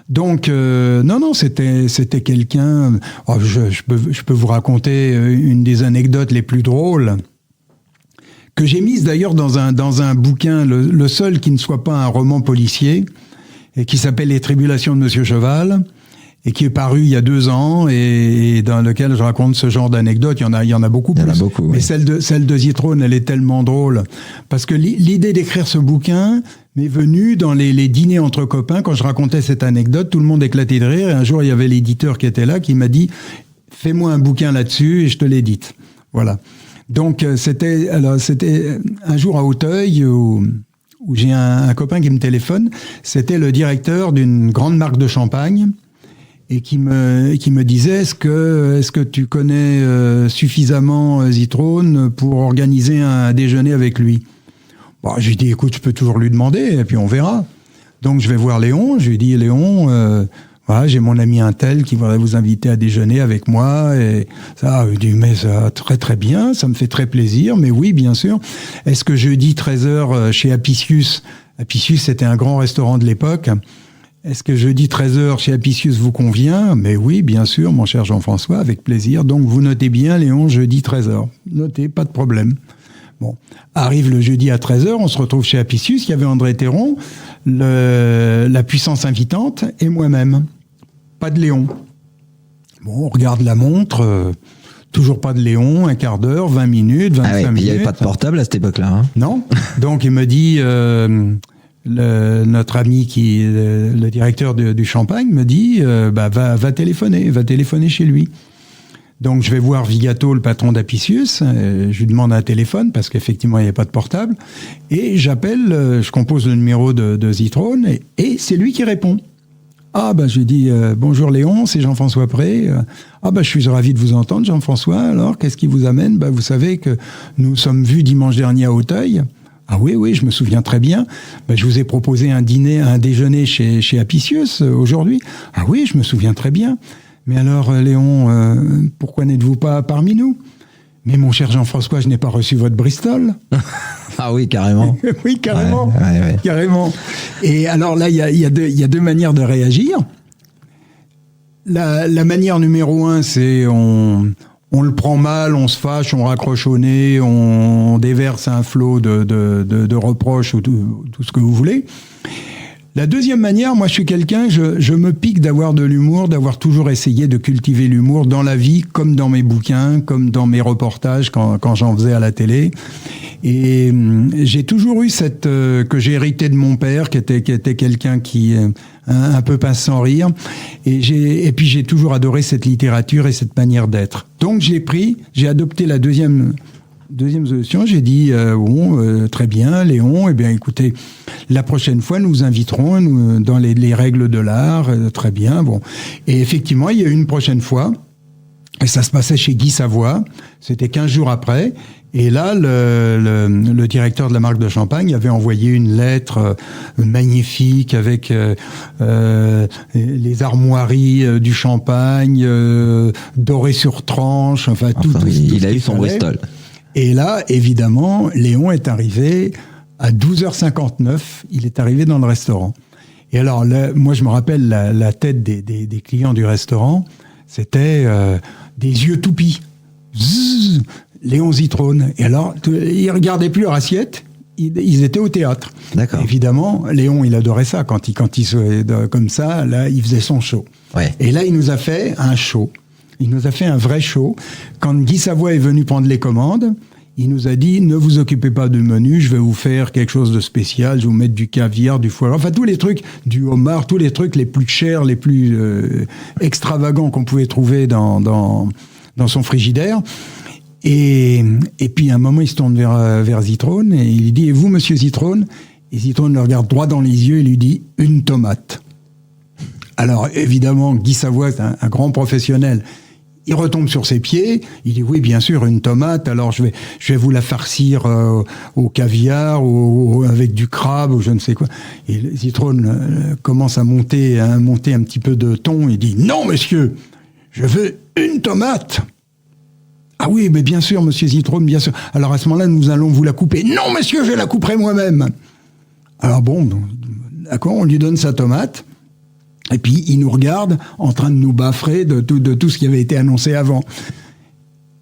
Donc, non, c'était quelqu'un... Oh, je peux vous raconter une des anecdotes les plus drôles, que j'ai mise d'ailleurs dans un bouquin, le seul qui ne soit pas un roman policier, et qui s'appelle Les Tribulations de Monsieur Cheval, et qui est paru il y a 2 ans, et dans lequel je raconte ce genre d'anecdotes. Il y en a beaucoup plus. Il y en a beaucoup, mais oui. celle de Zitrone, elle est tellement drôle. Parce que l'idée d'écrire ce bouquin m'est venue dans les dîners entre copains. Quand je racontais cette anecdote, tout le monde éclatait de rire, et un jour, il y avait l'éditeur qui était là, qui m'a dit « Fais-moi un bouquin là-dessus, et je te l'édite. » Voilà. Donc c'était un jour à Auteuil où j'ai un copain qui me téléphone. C'était le directeur d'une grande marque de champagne et qui me disait est-ce que tu connais suffisamment Zitrone pour organiser un déjeuner avec lui. Bon, je lui dis écoute, je peux toujours lui demander et puis on verra. Donc je vais voir Léon. Je lui dis Léon. Voilà, j'ai mon ami un tel qui voudrait vous inviter à déjeuner avec moi. Et ça, il dit, mais ça, très très bien, ça me fait très plaisir, mais oui, bien sûr. Est-ce que jeudi 13h chez Apicius c'était un grand restaurant de l'époque, est-ce que jeudi 13h chez Apicius vous convient? Mais oui, bien sûr, mon cher Jean-François, avec plaisir. Donc vous notez bien, Léon, jeudi 13h. Notez, pas de problème. Bon, arrive le jeudi à 13h, on se retrouve chez Apicius, il y avait André Théron, la puissance invitante et moi-même. Pas de Léon. Bon, on regarde la montre, toujours pas de Léon, un quart d'heure, 20 minutes, 25 minutes. Il n'y avait pas de portable à cette époque-là. Hein. Non. Donc il me dit, notre ami le directeur du Champagne me dit, va téléphoner chez lui. Donc je vais voir Vigato, le patron d'Apicius, je lui demande un téléphone parce qu'effectivement il n'y avait pas de portable, et j'appelle, je compose le numéro de Zitrone, et c'est lui qui répond. Je lui dis bonjour Léon, c'est Jean-François Pré. Je suis ravi de vous entendre Jean-François. Alors qu'est-ce qui vous amène? Vous savez que nous sommes vus dimanche dernier à Auteuil. Ah oui, je me souviens très bien. Je vous ai proposé un déjeuner chez Apicius aujourd'hui. Ah oui, je me souviens très bien. Mais alors Léon, pourquoi n'êtes-vous pas parmi nous? Mais mon cher Jean-François, je n'ai pas reçu votre Bristol. Ah oui, carrément. Oui, carrément. Ouais. Carrément. Et alors là, il y a 2 manières de réagir. La manière numéro 1, c'est on le prend mal, on se fâche, on raccroche au nez, on déverse un flot de reproches ou tout ce que vous voulez. La deuxième manière, moi je suis quelqu'un, je me pique d'avoir de l'humour, d'avoir toujours essayé de cultiver l'humour dans la vie, comme dans mes bouquins, comme dans mes reportages quand j'en faisais à la télé. Et j'ai toujours eu que j'ai hérité de mon père, qui était quelqu'un qui un peu pince sans rire. Et puis j'ai toujours adoré cette littérature et cette manière d'être. Donc j'ai adopté la deuxième solution, j'ai dit très bien Léon, écoutez, la prochaine fois nous vous inviterons dans les règles de l'art, très bien, bon. Et effectivement, il y a eu une prochaine fois, et ça se passait chez Guy Savoie, c'était 15 jours après, et là le directeur de la marque de champagne avait envoyé une lettre magnifique avec les armoiries du champagne dorées sur tranche, tout il a eu son fallait. Bristol. Et là, évidemment, Léon est arrivé à 12h59, il est arrivé dans le restaurant. Et alors, là, moi, je me rappelle la tête des clients du restaurant, c'était des yeux toupis. Zzz, Léon Zitrone. Et alors, ils regardaient plus leur assiette, ils étaient au théâtre. D'accord. Évidemment, Léon, il adorait ça. Quand il se comme ça, là, il faisait son show. Ouais. Et là, il nous a fait un show. Il nous a fait un vrai show. Quand Guy Savoie est venu prendre les commandes, il nous a dit, ne vous occupez pas du menu, je vais vous faire quelque chose de spécial, je vais vous mettre du caviar, du foie gras, enfin tous les trucs, du homard, tous les trucs les plus chers, les plus extravagants qu'on pouvait trouver dans son frigidaire. Et puis à un moment, il se tourne vers Zitrone et il lui dit, et vous, monsieur Zitrone? Et Zitrone le regarde droit dans les yeux et lui dit, une tomate. Alors évidemment, Guy Savoie, c'est un grand professionnel. Il retombe sur ses pieds, il dit oui, bien sûr, une tomate, alors je vais vous la farcir au caviar, ou avec du crabe, ou je ne sais quoi. Et Zitrone commence à monter un petit peu de ton, il dit non, monsieur, je veux une tomate. Ah oui, mais bien sûr, monsieur Zitrone, bien sûr. Alors à ce moment-là, nous allons vous la couper. Non, monsieur, je la couperai moi-même. Alors bon, d'accord, on lui donne sa tomate. Et puis, il nous regarde en train de nous baffrer de tout ce qui avait été annoncé avant.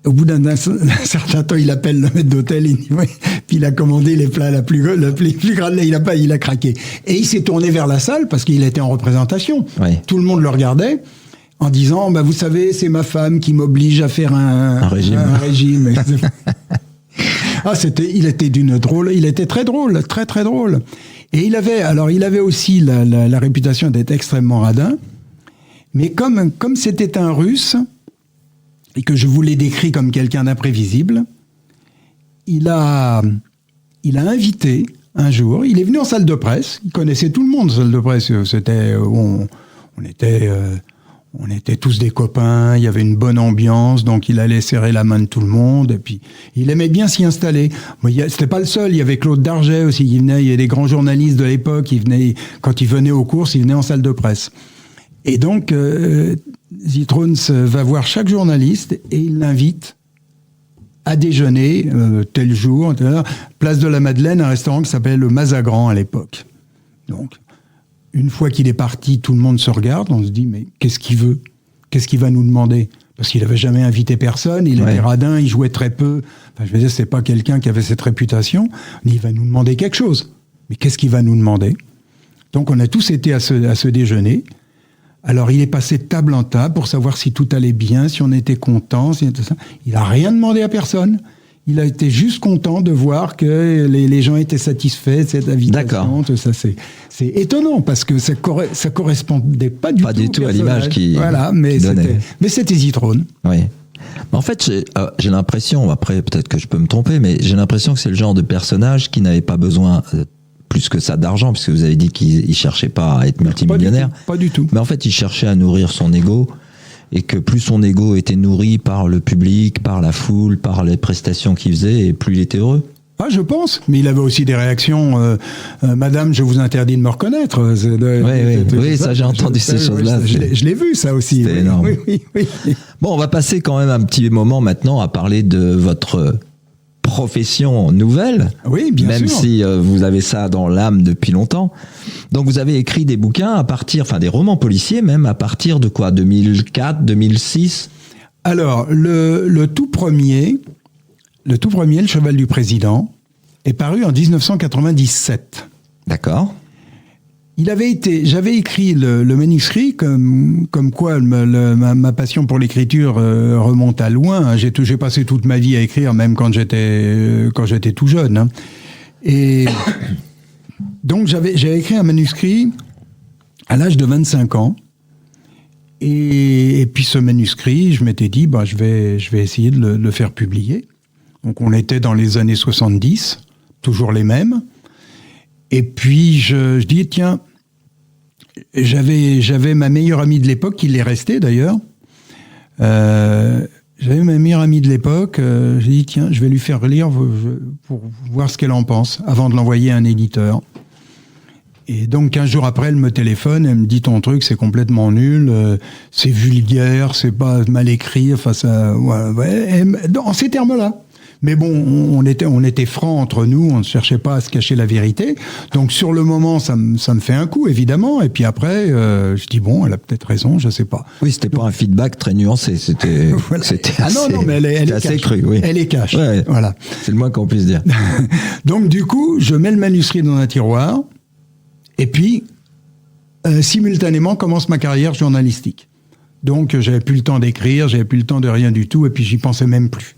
Au bout d'un certain temps, il appelle le maître d'hôtel, il dit, oui. Puis il a commandé les plats la plus grande, il a craqué. Et il s'est tourné vers la salle parce qu'il était en représentation. Oui. Tout le monde le regardait en disant, bah, vous savez, c'est ma femme qui m'oblige à faire un régime. Ah, il était très drôle, très très drôle. Et il avait aussi la réputation d'être extrêmement radin, mais comme c'était un Russe, et que je vous l'ai décrit comme quelqu'un d'imprévisible, il a invité un jour, il est venu en salle de presse, il connaissait tout le monde en salle de presse, c'était, on était tous des copains, il y avait une bonne ambiance, donc il allait serrer la main de tout le monde, et puis il aimait bien s'y installer. C'était pas le seul, il y avait Claude Darget aussi, il y avait des grands journalistes de l'époque, quand ils venaient aux courses, ils venaient en salle de presse. Et donc, Zitrone va voir chaque journaliste et il l'invite à déjeuner, tel jour, place de la Madeleine, un restaurant qui s'appelait le Mazagran à l'époque. Donc, une fois qu'il est parti, tout le monde se regarde, on se dit, mais qu'est-ce qu'il veut? Qu'est-ce qu'il va nous demander? Parce qu'il n'avait jamais invité personne, il était radin, il jouait très peu. Enfin, je veux dire, c'est pas quelqu'un qui avait cette réputation. Il va nous demander quelque chose. Mais qu'est-ce qu'il va nous demander? Donc, on a tous été à ce déjeuner. Alors, il est passé de table en table pour savoir si tout allait bien, si on était content, si tout ça. Il n'a rien demandé à personne. Il a été juste content de voir que les gens étaient satisfaits de cette invitation. Tout ça, c'est étonnant parce que ça correspondait pas du tout à l'image qui donnait. Mais c'était Zitrone. Oui. En fait, j'ai l'impression, après peut-être que je peux me tromper, mais j'ai l'impression que c'est le genre de personnage qui n'avait pas besoin plus que ça d'argent, puisque vous avez dit qu'il cherchait pas à être multimillionnaire. Pas du tout. Mais en fait, il cherchait à nourrir son ego. Et que plus son ego était nourri par le public, par la foule, par les prestations qu'il faisait, et plus il était heureux. Ah, je pense. Mais il avait aussi des réactions. Madame, je vous interdis de me reconnaître. Oui, ça, j'ai entendu ces choses-là. Je l'ai vu, ça aussi. C'est énorme. Oui. Bon, on va passer quand même un petit moment maintenant à parler de votre profession nouvelle. Oui, bien sûr. Même si vous avez ça dans l'âme depuis longtemps. Donc, vous avez écrit des bouquins des romans policiers même, à partir de quoi? 2004, 2006? Alors, le tout premier, Le Cheval du Président, est paru en 1997. D'accord. J'avais écrit le manuscrit comme quoi ma passion pour l'écriture remonte à loin. J'ai passé toute ma vie à écrire, même quand j'étais tout jeune. Hein. Et donc j'ai écrit un manuscrit à l'âge de 25 ans. Et puis ce manuscrit, je m'étais dit, je vais essayer de le faire publier. Donc on était dans les années 70, toujours les mêmes. Et puis je dis, tiens, j'avais ma meilleure amie de l'époque, qui l'est restée d'ailleurs. J'avais ma meilleure amie de l'époque, j'ai dit, tiens, je vais lui faire lire pour voir ce qu'elle en pense, avant de l'envoyer à un éditeur. Et donc 15 jours après, elle me téléphone, elle me dit, ton truc, c'est complètement nul, c'est vulgaire, c'est pas mal écrit, enfin ça, en ces termes-là. Mais bon, on était francs entre nous, on ne cherchait pas à se cacher la vérité. Donc sur le moment, ça me fait un coup, évidemment. Et puis après, je dis bon, elle a peut-être raison, je sais pas. Oui, c'était pas un feedback très nuancé, c'était voilà. assez, non, mais elle est assez cash. cru, oui. Elle est cash, ouais, voilà. C'est le moins qu'on puisse dire. Donc du coup, je mets le manuscrit dans un tiroir, et puis simultanément commence ma carrière journalistique. Donc j'avais plus le temps d'écrire, j'avais plus le temps de rien du tout, et puis j'y pensais même plus.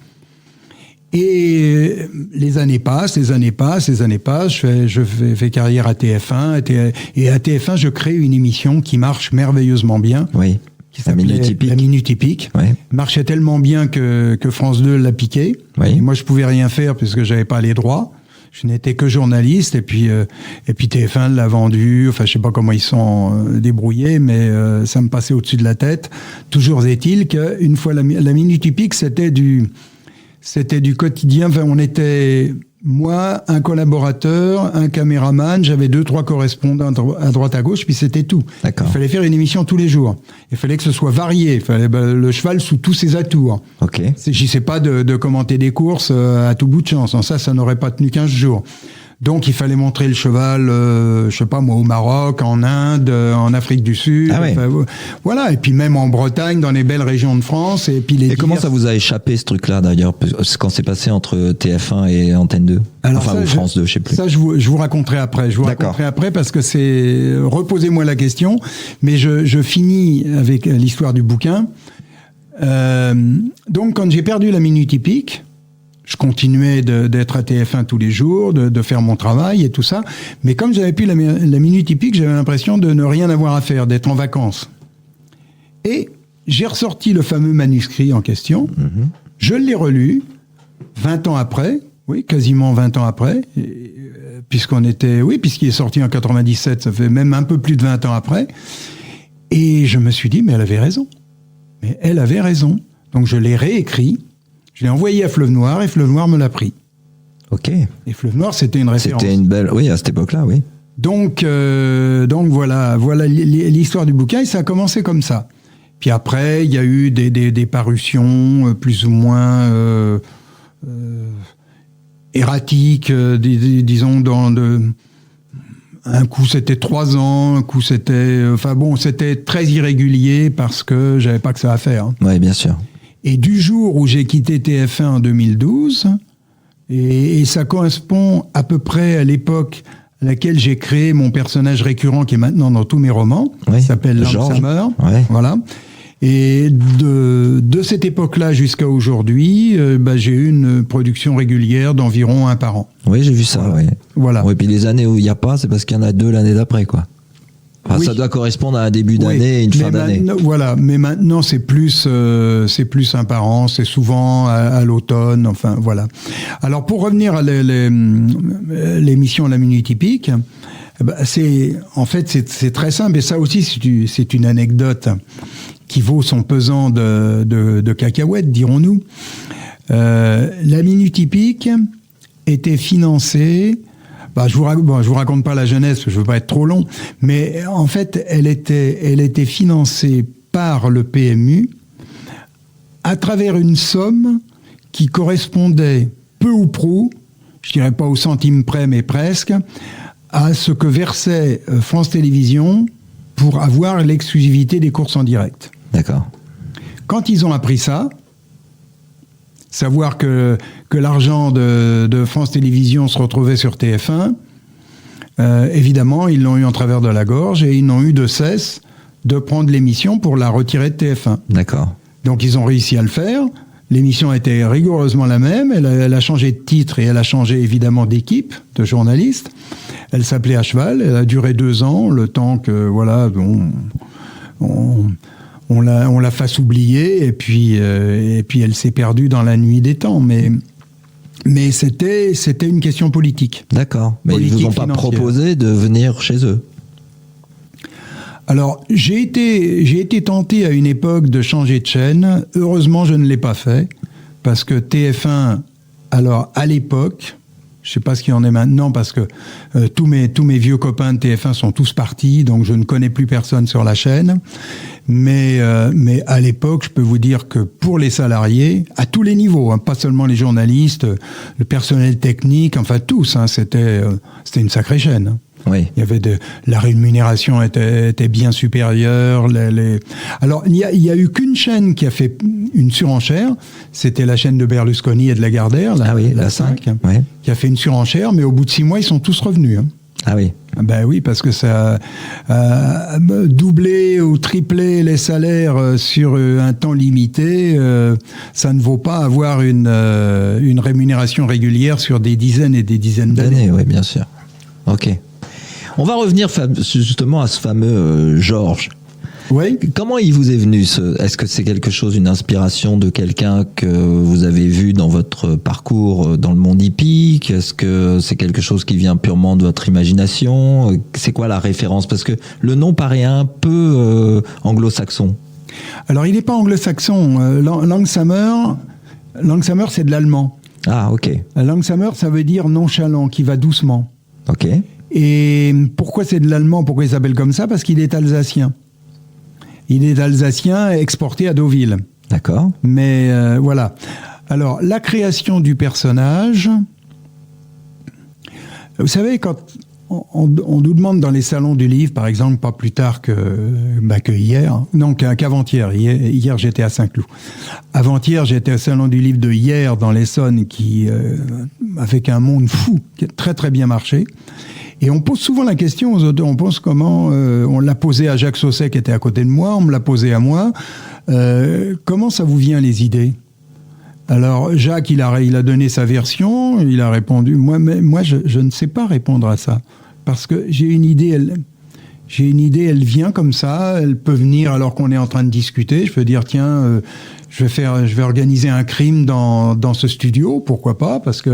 Et les années passent, je fais carrière à TF1, et à TF1 je crée une émission qui marche merveilleusement bien. Oui. Qui s'appelait La Minute Typique. Oui. Marchait tellement bien que France 2 l'a piqué. Oui. Et moi je pouvais rien faire puisque j'avais pas les droits. Je n'étais que journaliste, et puis TF1 l'a vendu. Enfin, je sais pas comment ils sont débrouillés, mais ça me passait au-dessus de la tête. Toujours est-il qu'une fois la Minute Typique, c'était du quotidien. Enfin, on était moi, un collaborateur, un caméraman, j'avais 2-3 correspondants à droite à gauche, puis c'était tout. D'accord. Il fallait faire une émission tous les jours. Il fallait que ce soit varié. Il fallait le cheval sous tous ses atours. Ok. Il s'agissait pas de commenter des courses à tout bout de champ. Ça n'aurait pas tenu 15 jours. Donc il fallait montrer le cheval, je sais pas moi, au Maroc, en Inde, en Afrique du Sud. Ah ouais. Enfin, voilà. Et puis même en Bretagne, dans les belles régions de France. Et puis comment ça vous a échappé ce truc-là d'ailleurs, quand c'est passé entre TF1 et Antenne 2? Alors enfin, ça, ou France 2, je sais plus. Ça, je vous raconterai après. Raconterai après parce que c'est... Reposez-moi la question. Mais je finis avec l'histoire du bouquin. Donc, quand j'ai perdu la Minute Typique, je continuais d'être à TF1 tous les jours, de faire mon travail et tout ça. Mais comme j'avais plus la Minute Typique, j'avais l'impression de ne rien avoir à faire, d'être en vacances. Et j'ai ressorti le fameux manuscrit en question. Mm-hmm. Je l'ai relu 20 ans après. Oui, quasiment 20 ans après, puisqu'il est sorti en 97, ça fait même un peu plus de 20 ans après. Et je me suis dit, mais elle avait raison. Donc je l'ai réécrit, je l'ai envoyé à Fleuve Noir, et Fleuve Noir me l'a pris. Ok. Et Fleuve Noir, c'était une référence. C'était une belle, oui, à cette époque-là, oui. Donc voilà l'histoire du bouquin, et ça a commencé comme ça. Puis après, il y a eu des parutions plus ou moins erratique, disons, un coup c'était 3 ans, un coup c'était... c'était très irrégulier parce que j'avais pas que ça à faire. Oui, bien sûr. Et du jour où j'ai quitté TF1 en 2012, et ça correspond à peu près à l'époque à laquelle j'ai créé mon personnage récurrent qui est maintenant dans tous mes romans, qui s'appelle Lance Hammer. Ouais. Voilà. Et de cette époque-là jusqu'à aujourd'hui, j'ai eu une production régulière d'environ 1 par an. Oui, j'ai vu ça, oui. Voilà. Oui, puis les années où il n'y a pas, c'est parce qu'il y en a 2 l'année d'après, quoi. Enfin, oui. Ça doit correspondre à un début d'année et une fin d'année. Voilà, mais maintenant c'est plus 1 par an, c'est souvent à l'automne, enfin voilà. Alors pour revenir à l'émission La Minute Typique, c'est très simple, et ça aussi c'est une anecdote qui vaut son pesant de cacahuètes, dirons-nous. La Minute Typique était financée... je vous raconte pas la jeunesse, parce que je veux pas être trop long, mais en fait, elle était financée par le PMU à travers une somme qui correspondait peu ou prou, je dirais pas au centime près, mais presque, à ce que versait France Télévisions pour avoir l'exclusivité des courses en direct. D'accord. Quand ils ont appris ça, savoir que l'argent de France Télévisions se retrouvait sur TF1, évidemment, ils l'ont eu en travers de la gorge, et ils n'ont eu de cesse de prendre l'émission pour la retirer de TF1. D'accord. Donc ils ont réussi à le faire. L'émission était rigoureusement la même. Elle a changé de titre, et elle a changé évidemment d'équipe de journalistes. Elle s'appelait À Cheval. Elle a duré 2 ans, le temps que on la fasse oublier, et puis elle s'est perdue dans la nuit des temps. Mais c'était une question politique. D'accord. Mais ils vous ont pas proposé de venir chez eux? Alors, j'ai été tenté à une époque de changer de chaîne. Heureusement, je ne l'ai pas fait, parce que TF1, alors à l'époque, Je sais pas ce qu'il y en est maintenant parce que tous mes vieux copains de TF1 sont tous partis, donc je ne connais plus personne sur la chaîne. Mais à l'époque, je peux vous dire que pour les salariés, à tous les niveaux, hein, pas seulement les journalistes, le personnel technique, enfin tous, hein, c'était une sacrée chaîne. Hein. Oui. Il y avait la rémunération était bien supérieure. Alors il y a eu qu'une chaîne qui a fait une surenchère, c'était la chaîne de Berlusconi et de Lagardère, la 5, ouais. Qui a fait une surenchère, mais au bout de 6 mois ils sont tous revenus. Hein. Ah oui. Ben oui, parce que ça a doublé ou triplé les salaires sur un temps limité, ça ne vaut pas avoir une rémunération régulière sur des dizaines et des dizaines d'années. Oui, bien sûr. Ok. On va revenir justement à ce fameux Georges. Oui. Comment il vous est venu est-ce que c'est quelque chose, une inspiration de quelqu'un que vous avez vu dans votre parcours dans le monde hippique? Est-ce que c'est quelque chose qui vient purement de votre imagination? C'est quoi la référence? Parce que le nom paraît un peu anglo-saxon. Alors il n'est pas anglo-saxon. Langsamer, c'est de l'allemand. Ah, ok. Langsamer, ça veut dire nonchalant, qui va doucement. Ok. Et pourquoi c'est de l'allemand? Pourquoi il s'appelle comme ça? Parce qu'il est alsacien. Il est alsacien exporté à Deauville. D'accord. Mais voilà. Alors, la création du personnage... Vous savez, quand on nous demande dans les salons du livre, par exemple, pas plus tard que hier, non, qu'avant-hier. Hier, j'étais à Saint-Cloud. Avant-hier, j'étais au salon du livre de Hier, dans l'Essonne, avec un monde fou, qui a très très bien marché. Et on pose souvent la question aux auteurs, on pense comment, on l'a posé à Jacques Sausset qui était à côté de moi, on me l'a posé à moi, comment ça vous vient les idées? Alors Jacques, il a donné sa version, il a répondu, moi je ne sais pas répondre à ça, parce que j'ai une idée, elle vient comme ça, elle peut venir alors qu'on est en train de discuter, je peux dire tiens, je vais organiser un crime dans ce studio, pourquoi pas, parce que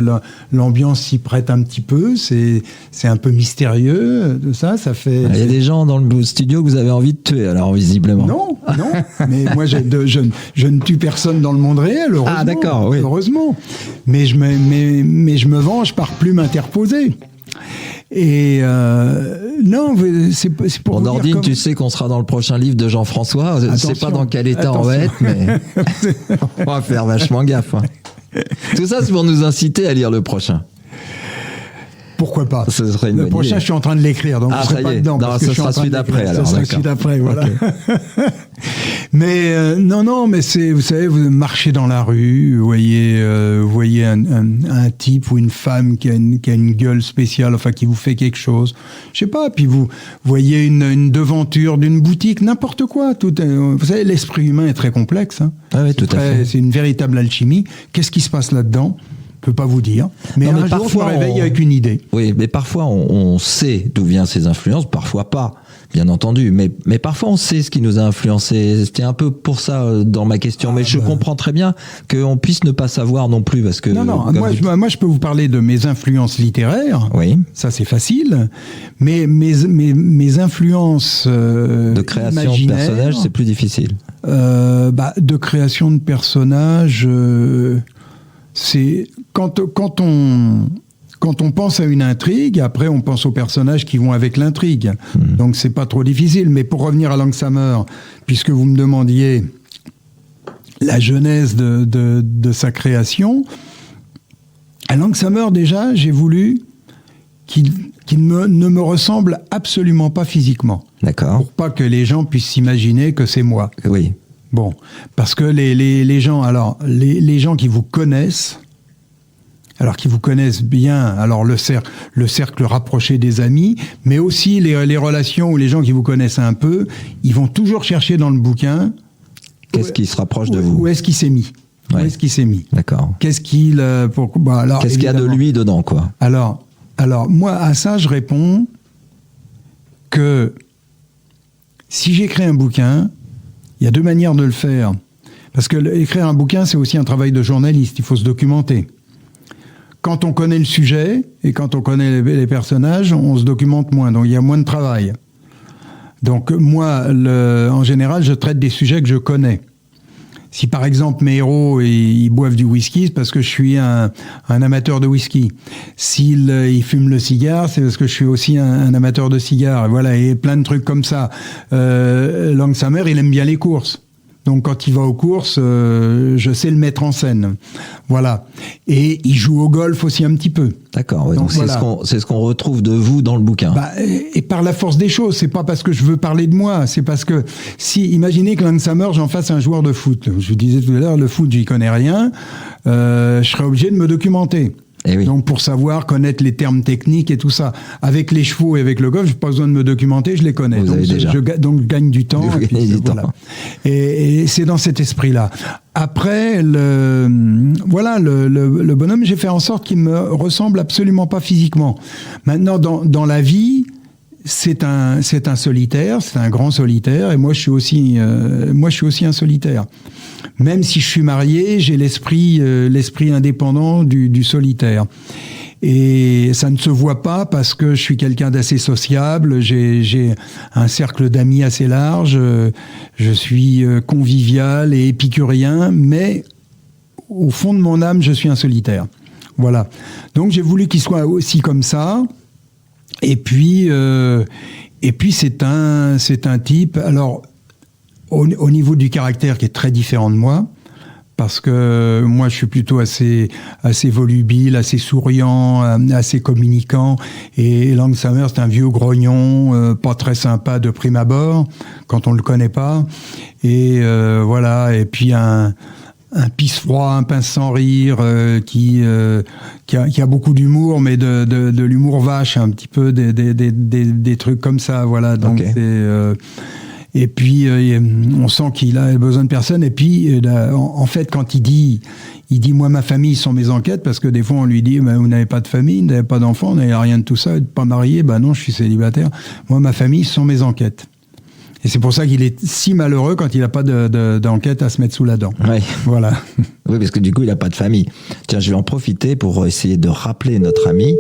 l'ambiance s'y prête un petit peu, c'est un peu mystérieux, ça fait... Il y a des gens dans le studio que vous avez envie de tuer, alors visiblement. Non, mais moi je ne tue personne dans le monde réel, heureusement. Ah d'accord, oui. Heureusement. Mais je me venge par plume interposée. Et non, c'est pour vous Nordine, dire tu sais qu'on sera dans le prochain livre de Jean-François. Je ne sais pas dans quel état on va être, mais on va faire vachement gaffe. Hein. Tout ça, c'est pour nous inciter à lire le prochain. Pourquoi pas? Ce serait une le bonne prochain, idée. Je suis en train de l'écrire, donc je ne serai pas dedans. Non, ce sera celui d'après. Ce sera celui d'après, voilà. Okay. Mais non, mais vous savez, vous marchez dans la rue, vous voyez un type ou une femme qui a une gueule spéciale, enfin qui vous fait quelque chose. Je sais pas. Puis vous voyez une devanture d'une boutique, n'importe quoi. Vous savez, l'esprit humain est très complexe. Hein. Ah oui, tout à fait. C'est une véritable alchimie. Qu'est-ce qui se passe là-dedans? Je peux pas vous dire. Mais un jour, je me réveille avec une idée. Oui, mais parfois on sait d'où viennent ces influences, parfois pas, bien entendu. Mais parfois on sait ce qui nous a influencé. C'était un peu pour ça dans ma question. Mais je comprends très bien qu'on puisse ne pas savoir non plus, parce que. Non. Moi, je peux vous parler de mes influences littéraires. Oui. Ça, c'est facile. Mais mes influences de création de personnages, c'est plus difficile. De création de personnages. C'est quand on pense à une intrigue, après on pense aux personnages qui vont avec l'intrigue. Donc c'est pas trop difficile. Mais pour revenir à Langsamer, puisque vous me demandiez la genèse de sa création, à Langsamer déjà, j'ai voulu qu'il ne me ressemble absolument pas physiquement. D'accord. Pour pas que les gens puissent s'imaginer que c'est moi. Oui. Bon, parce que les gens qui vous connaissent, alors qui vous connaissent bien, alors le cercle rapproché des amis, mais aussi les relations où les gens qui vous connaissent un peu, ils vont toujours chercher dans le bouquin. Qu'est-ce qui se rapproche de vous? Où est-ce qu'il s'est mis? Ouais. Où est-ce qu'il s'est mis? D'accord. Qu'est-ce qu'il y a de lui dedans, quoi? Alors moi à ça je réponds que si j'écris un bouquin, il y a deux manières de le faire. Parce que écrire un bouquin, c'est aussi un travail de journaliste. Il faut se documenter. Quand on connaît le sujet et quand on connaît les personnages, on se documente moins. Donc il y a moins de travail. Donc moi, en général, je traite des sujets que je connais. Si par exemple mes héros ils boivent du whisky, c'est parce que je suis un amateur de whisky. S'ils ils fument le cigare, c'est parce que je suis aussi un amateur de cigares. Voilà, et plein de trucs comme ça. Langsamer, il aime bien les courses. Donc quand il va aux courses, je sais le mettre en scène. Voilà. Et il joue au golf aussi un petit peu. D'accord. Ouais, donc voilà. c'est ce qu'on retrouve de vous dans le bouquin. Et par la force des choses, c'est pas parce que je veux parler de moi, c'est parce que imaginez que Langsamer, j'en fasse un joueur de foot. Je vous disais tout à l'heure, le foot, j'y connais rien. Je serais obligé de me documenter. Eh oui. Donc pour savoir, connaître les termes techniques et tout ça. Avec les chevaux et avec le golf, j'ai pas besoin de me documenter, je les connais. Vous donc je gagne du temps. Vous gagnez du temps. Et c'est dans cet esprit-là. Après, le bonhomme, j'ai fait en sorte qu'il me ressemble absolument pas physiquement. Maintenant, dans la vie, c'est un solitaire, c'est un grand solitaire, et moi je suis aussi un solitaire. Même si je suis marié, j'ai l'esprit indépendant du solitaire. Et ça ne se voit pas parce que je suis quelqu'un d'assez sociable, j'ai un cercle d'amis assez large, je suis convivial et épicurien, mais au fond de mon âme, je suis un solitaire. Voilà. Donc j'ai voulu qu'il soit aussi comme ça. Et puis c'est un type. Alors au niveau du caractère qui est très différent de moi, parce que moi je suis plutôt assez volubile, assez souriant, assez communicant, et Langsamer c'est un vieux grognon, pas très sympa de prime abord quand on le connaît pas, et voilà. Et puis un pisse froid, un pince sans rire, qui a beaucoup d'humour, mais de l'humour vache, un petit peu des trucs comme ça, voilà. Donc okay. Et puis on sent qu'il a besoin de personne. Et puis en fait, quand il dit moi ma famille sont mes enquêtes, parce que des fois on lui dit vous n'avez pas de famille, vous n'avez pas d'enfants, vous n'avez rien de tout ça, vous n'êtes pas marié, non, je suis célibataire. Moi ma famille sont mes enquêtes. Et c'est pour ça qu'il est si malheureux quand il n'a pas d'enquête à se mettre sous la dent. Ouais. Voilà. Oui, parce que du coup, il n'a pas de famille. Tiens, je vais en profiter pour essayer de rappeler notre ami.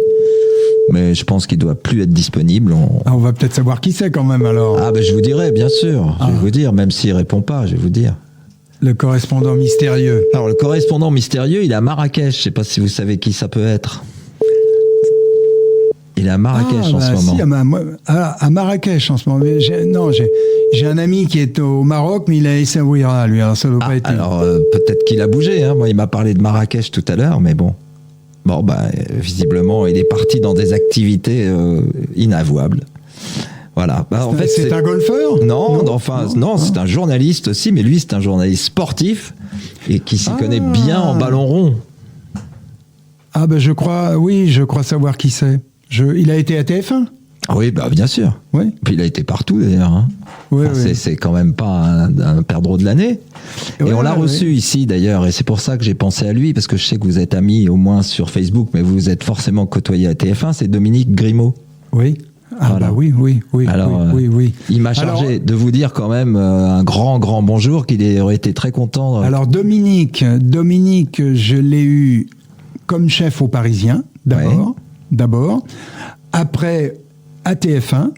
Mais je pense qu'il ne doit plus être disponible. On va peut-être savoir qui c'est quand même alors. Ah, je vous dirai, bien sûr. Je vais vous dire, même s'il ne répond pas, je vais vous dire. Le correspondant mystérieux. Alors, le correspondant mystérieux, il est à Marrakech. Je ne sais pas si vous savez qui ça peut être. Il est à Marrakech en ce moment. À Marrakech en ce moment. J'ai un ami qui est au Maroc, mais il a Essaouira, lui. Alors ça doit pas être. Alors peut-être qu'il a bougé. Hein. Moi, il m'a parlé de Marrakech tout à l'heure, mais bon. Visiblement, il est parti dans des activités inavouables. Voilà. En fait, c'est un golfeur ? Non, c'est un journaliste aussi, mais lui, c'est un journaliste sportif et qui s'y connaît bien en ballon rond. Ah je crois savoir qui c'est. Il a été à TF1 ? Oui, bien sûr. Oui. Puis il a été partout d'ailleurs. Hein. Oui, c'est quand même pas un perdreau de l'année. Et on l'a reçu ici d'ailleurs, et c'est pour ça que j'ai pensé à lui, parce que je sais que vous êtes amis au moins sur Facebook, mais vous êtes forcément côtoyé à TF1, c'est Dominique Grimaud. Oui. Voilà. Oui. Alors, oui. Il m'a chargé de vous dire quand même un grand bonjour, qu'il aurait été très content. Alors Dominique, je l'ai eu comme chef au Parisien, d'abord. Après, à TF1.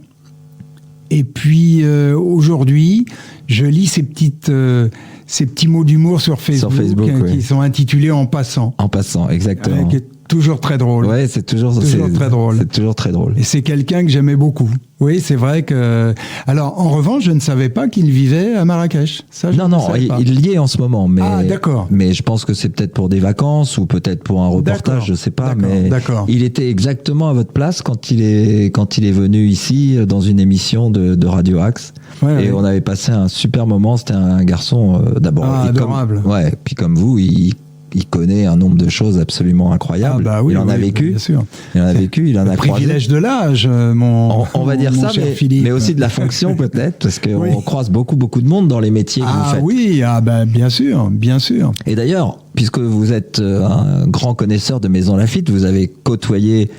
Et puis, aujourd'hui, je lis ces petits mots d'humour sur Facebook qui sont intitulés En passant. En passant, exactement. Qui est toujours très drôle. Ouais, c'est toujours très drôle. C'est toujours très drôle. Et c'est quelqu'un que j'aimais beaucoup. Oui, c'est vrai que... Alors, en revanche, je ne savais pas qu'il vivait à Marrakech. Ça, il y est en ce moment. Mais, d'accord. Mais je pense que c'est peut-être pour des vacances ou peut-être pour un reportage, je ne sais pas. Mais il était exactement à votre place quand il est venu ici dans une émission de Radio Axe. Ouais, on avait passé un super moment. C'était un garçon d'abord. Adorable. Puis comme vous, il connaît un nombre de choses absolument incroyables. Il en a vécu. Bien sûr. Il en a vécu, il en a croisé. Le privilège de l'âge, on va dire ça, mais aussi de la fonction peut-être, parce qu'on croise beaucoup de monde dans les métiers que vous faites. Oui, bien sûr. Et d'ailleurs, puisque vous êtes un grand connaisseur de Maison Lafitte, vous avez côtoyé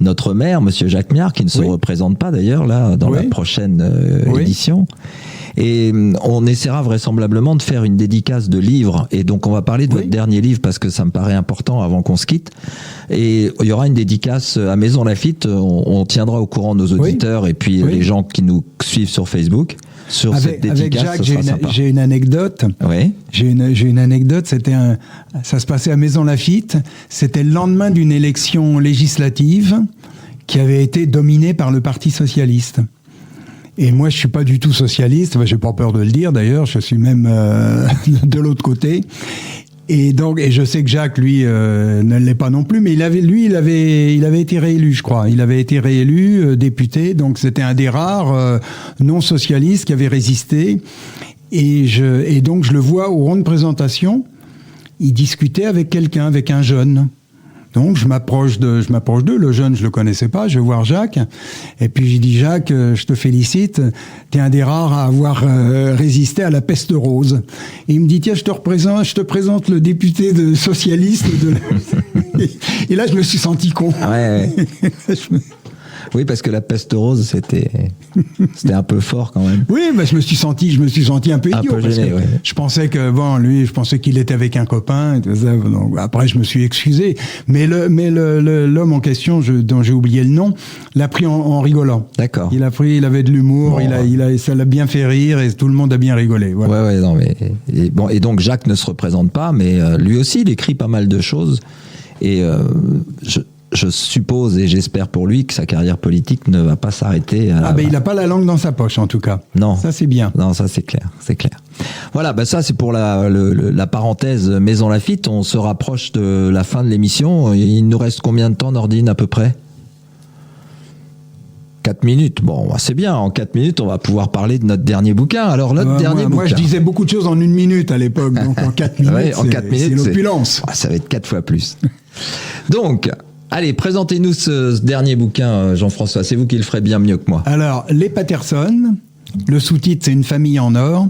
notre maire, Monsieur Jacques Miard, qui ne se représente pas d'ailleurs là dans la prochaine édition. Et on essaiera vraisemblablement de faire une dédicace de livres. Et donc, on va parler de votre dernier livre parce que ça me paraît important avant qu'on se quitte. Et il y aura une dédicace à Maison Lafitte. On tiendra au courant nos auditeurs et puis les gens qui nous suivent sur Facebook. sur cette dédicace. Avec Jacques, ce sera sympa. j'ai une anecdote. Oui. J'ai une anecdote. Ça se passait à Maisons-Laffitte. C'était le lendemain d'une élection législative qui avait été dominée par le Parti socialiste. Et moi, je suis pas du tout socialiste. J'ai pas peur de le dire d'ailleurs. Je suis même de l'autre côté. Et je sais que Jacques, lui, ne l'est pas non plus, mais il avait été réélu, je crois. Il avait été réélu député, donc c'était un des rares non socialistes qui avait résisté. Et donc je le vois au rond de présentation, il discutait avec quelqu'un, avec un jeune. Donc je m'approche d'eux, le jeune je le connaissais pas, je vais voir Jacques, et puis j'ai dit Jacques, je te félicite, t'es un des rares à avoir résisté à la peste rose. Et il me dit tiens je te présente le député socialiste et là je me suis senti con. Ouais. Oui, parce que la peste rose, c'était un peu fort quand même. Oui, mais je me suis senti un peu idiot. Gêné, ouais. Je pensais qu'il était avec un copain et tout ça. Donc, après, je me suis excusé. Mais l'homme en question, dont j'ai oublié le nom, l'a pris en rigolant. D'accord. Il avait de l'humour, bon, ça l'a bien fait rire et tout le monde a bien rigolé. Voilà. Ouais, non, mais et donc Jacques ne se représente pas, mais lui aussi, il écrit pas mal de choses et je suppose et j'espère pour lui que sa carrière politique ne va pas s'arrêter. Il n'a pas la langue dans sa poche en tout cas. Non. Ça c'est bien. Non, ça c'est clair. Voilà, ça c'est pour la parenthèse Maison Laffitte. On se rapproche de la fin de l'émission. Il nous reste combien de temps, Nordine, à peu près ? 4 minutes. Bon, c'est bien. En 4 minutes, on va pouvoir parler de notre dernier bouquin. Alors, bouquin. Moi, je disais beaucoup de choses en 1 minute à l'époque. Donc, en 4 minutes, c'est l'opulence. Ça va être 4 fois plus. Donc, allez, présentez-nous ce dernier bouquin, Jean-François. C'est vous qui le ferez bien mieux que moi. Alors, Les Patterson. Le sous-titre, c'est Une famille en or.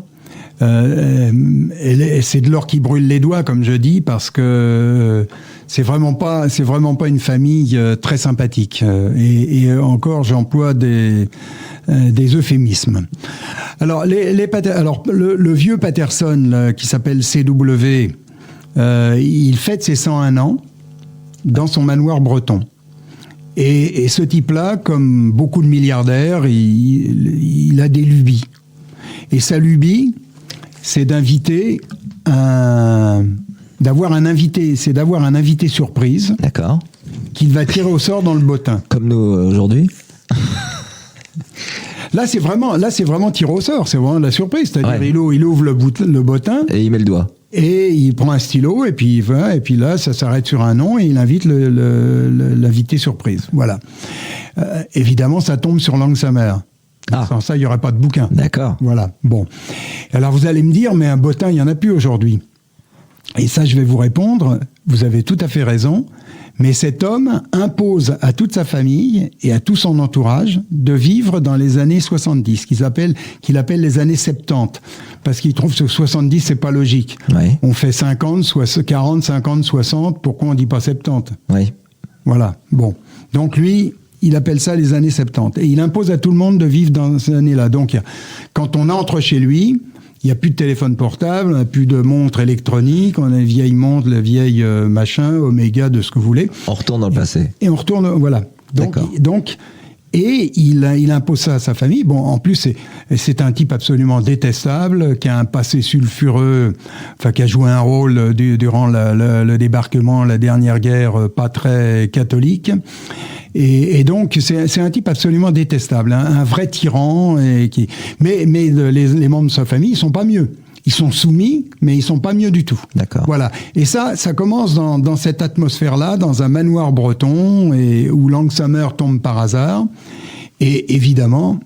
C'est de l'or qui brûle les doigts, comme je dis, parce que c'est vraiment pas une famille très sympathique. Et encore, j'emploie des euphémismes. Alors, le vieux Patterson, là, qui s'appelle CW, il fête ses 101 ans dans son manoir breton. Et ce type-là, comme beaucoup de milliardaires, il a des lubies. Et sa lubie, c'est d'avoir un invité surprise. D'accord. Qu'il va tirer au sort dans le bottin. Comme nous aujourd'hui. Là, c'est vraiment tiré au sort. C'est vraiment de la surprise. C'est-à-dire, il ouvre le bottin. Et il met le doigt. Et il prend un stylo, et puis il va, et puis là, ça s'arrête sur un nom, et il invite l'invité surprise. Voilà. Évidemment, ça tombe sur Langue sa mère. Sans ça, il n'y aurait pas de bouquin. D'accord. Voilà. Bon. Alors, vous allez me dire, mais un bottin, il n'y en a plus aujourd'hui. Et ça, je vais vous répondre. Vous avez tout à fait raison. Mais cet homme impose à toute sa famille et à tout son entourage de vivre dans les années 70, qu'il appelle les années 70. Parce qu'il trouve que 70, c'est pas logique. Oui. On fait 50, 40, 50, 60. Pourquoi on dit pas 70? Oui. Voilà. Bon. Donc lui, il appelle ça les années 70. Et il impose à tout le monde de vivre dans ces années-là. Donc, quand on entre chez lui, il n'y a plus de téléphone portable, on n'a plus de montre électronique, on a une vieille montre, la vieille machin, Omega, de ce que vous voulez. On retourne dans le passé. Et on retourne, voilà. Donc, et il impose ça à sa famille. Bon, en plus, c'est un type absolument détestable, qui a un passé sulfureux, enfin, qui a joué un rôle durant le débarquement, la dernière guerre, pas très catholique. Et donc, c'est un type absolument détestable, hein, un vrai tyran. Mais les membres de sa famille, ils sont pas mieux. Ils sont soumis, mais ils sont pas mieux du tout. D'accord. Voilà. Et ça commence dans cette atmosphère-là, dans un manoir breton, où Langue sa mère tombe par hasard. Et évidemment,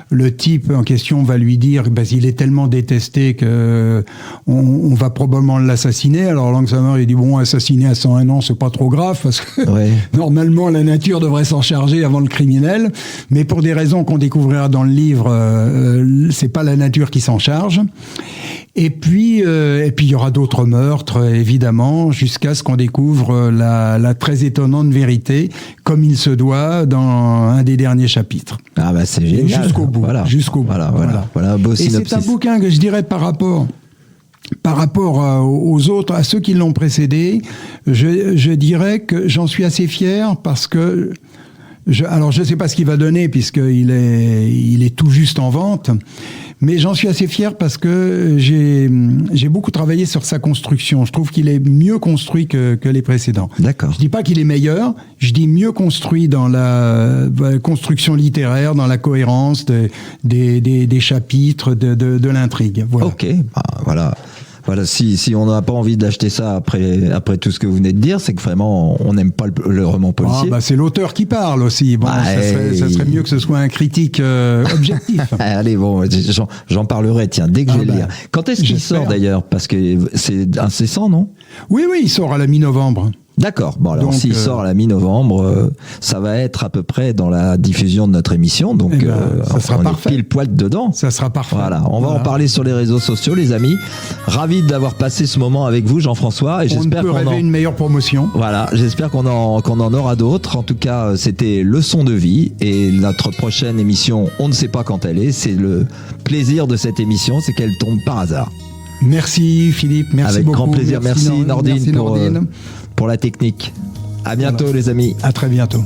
le type en question va lui dire, il est tellement détesté que on va probablement l'assassiner. Alors Langue sa mère, il dit assassiner à 101 ans, c'est pas trop grave parce que normalement la nature devrait s'en charger avant le criminel. Mais pour des raisons qu'on découvrira dans le livre, c'est pas la nature qui s'en charge. Et puis il y aura d'autres meurtres, évidemment, jusqu'à ce qu'on découvre la très étonnante vérité, comme il se doit dans un des derniers chapitres. Ah bah c'est génial. Jusqu'au bout. Voilà un beau synopsis. Et c'est un bouquin que je dirais par rapport aux autres, à ceux qui l'ont précédé, je dirais que j'en suis assez fier parce que Alors, je ne sais pas ce qu'il va donner puisqu'il est tout juste en vente, mais j'en suis assez fier parce que j'ai beaucoup travaillé sur sa construction. Je trouve qu'il est mieux construit que les précédents. D'accord. Je dis pas qu'il est meilleur, je dis mieux construit dans la construction littéraire, dans la cohérence des chapitres, de l'intrigue. Voilà. Ok, voilà. Voilà, si on n'a pas envie d'acheter ça après tout ce que vous venez de dire, c'est que vraiment on n'aime pas le roman policier. C'est l'auteur qui parle aussi. Bon, ça serait mieux que ce soit un critique objectif. Allez, bon, j'en parlerai, tiens, dès que je vais le lire. Quand est-ce qu'il sort d'ailleurs? Parce que c'est incessant, non? Oui, il sort à la mi-novembre. D'accord. Bon, alors s'il sort à la mi-novembre, ça va être à peu près dans la diffusion de notre émission, donc ça sera parfait. Pile poil dedans. Ça sera parfait. Voilà, on va en parler sur les réseaux sociaux, les amis. Ravi d'avoir passé ce moment avec vous, Jean-François, et j'espère qu'on rêver une meilleure promotion. Voilà, j'espère qu'on en aura d'autres. En tout cas, c'était Leçon de vie, et notre prochaine émission, on ne sait pas quand elle est. C'est le plaisir de cette émission, c'est qu'elle tombe par hasard. Merci Philippe, merci beaucoup. Avec grand plaisir, merci Nordine, Nordine. pour la technique. À bientôt, les amis. À très bientôt.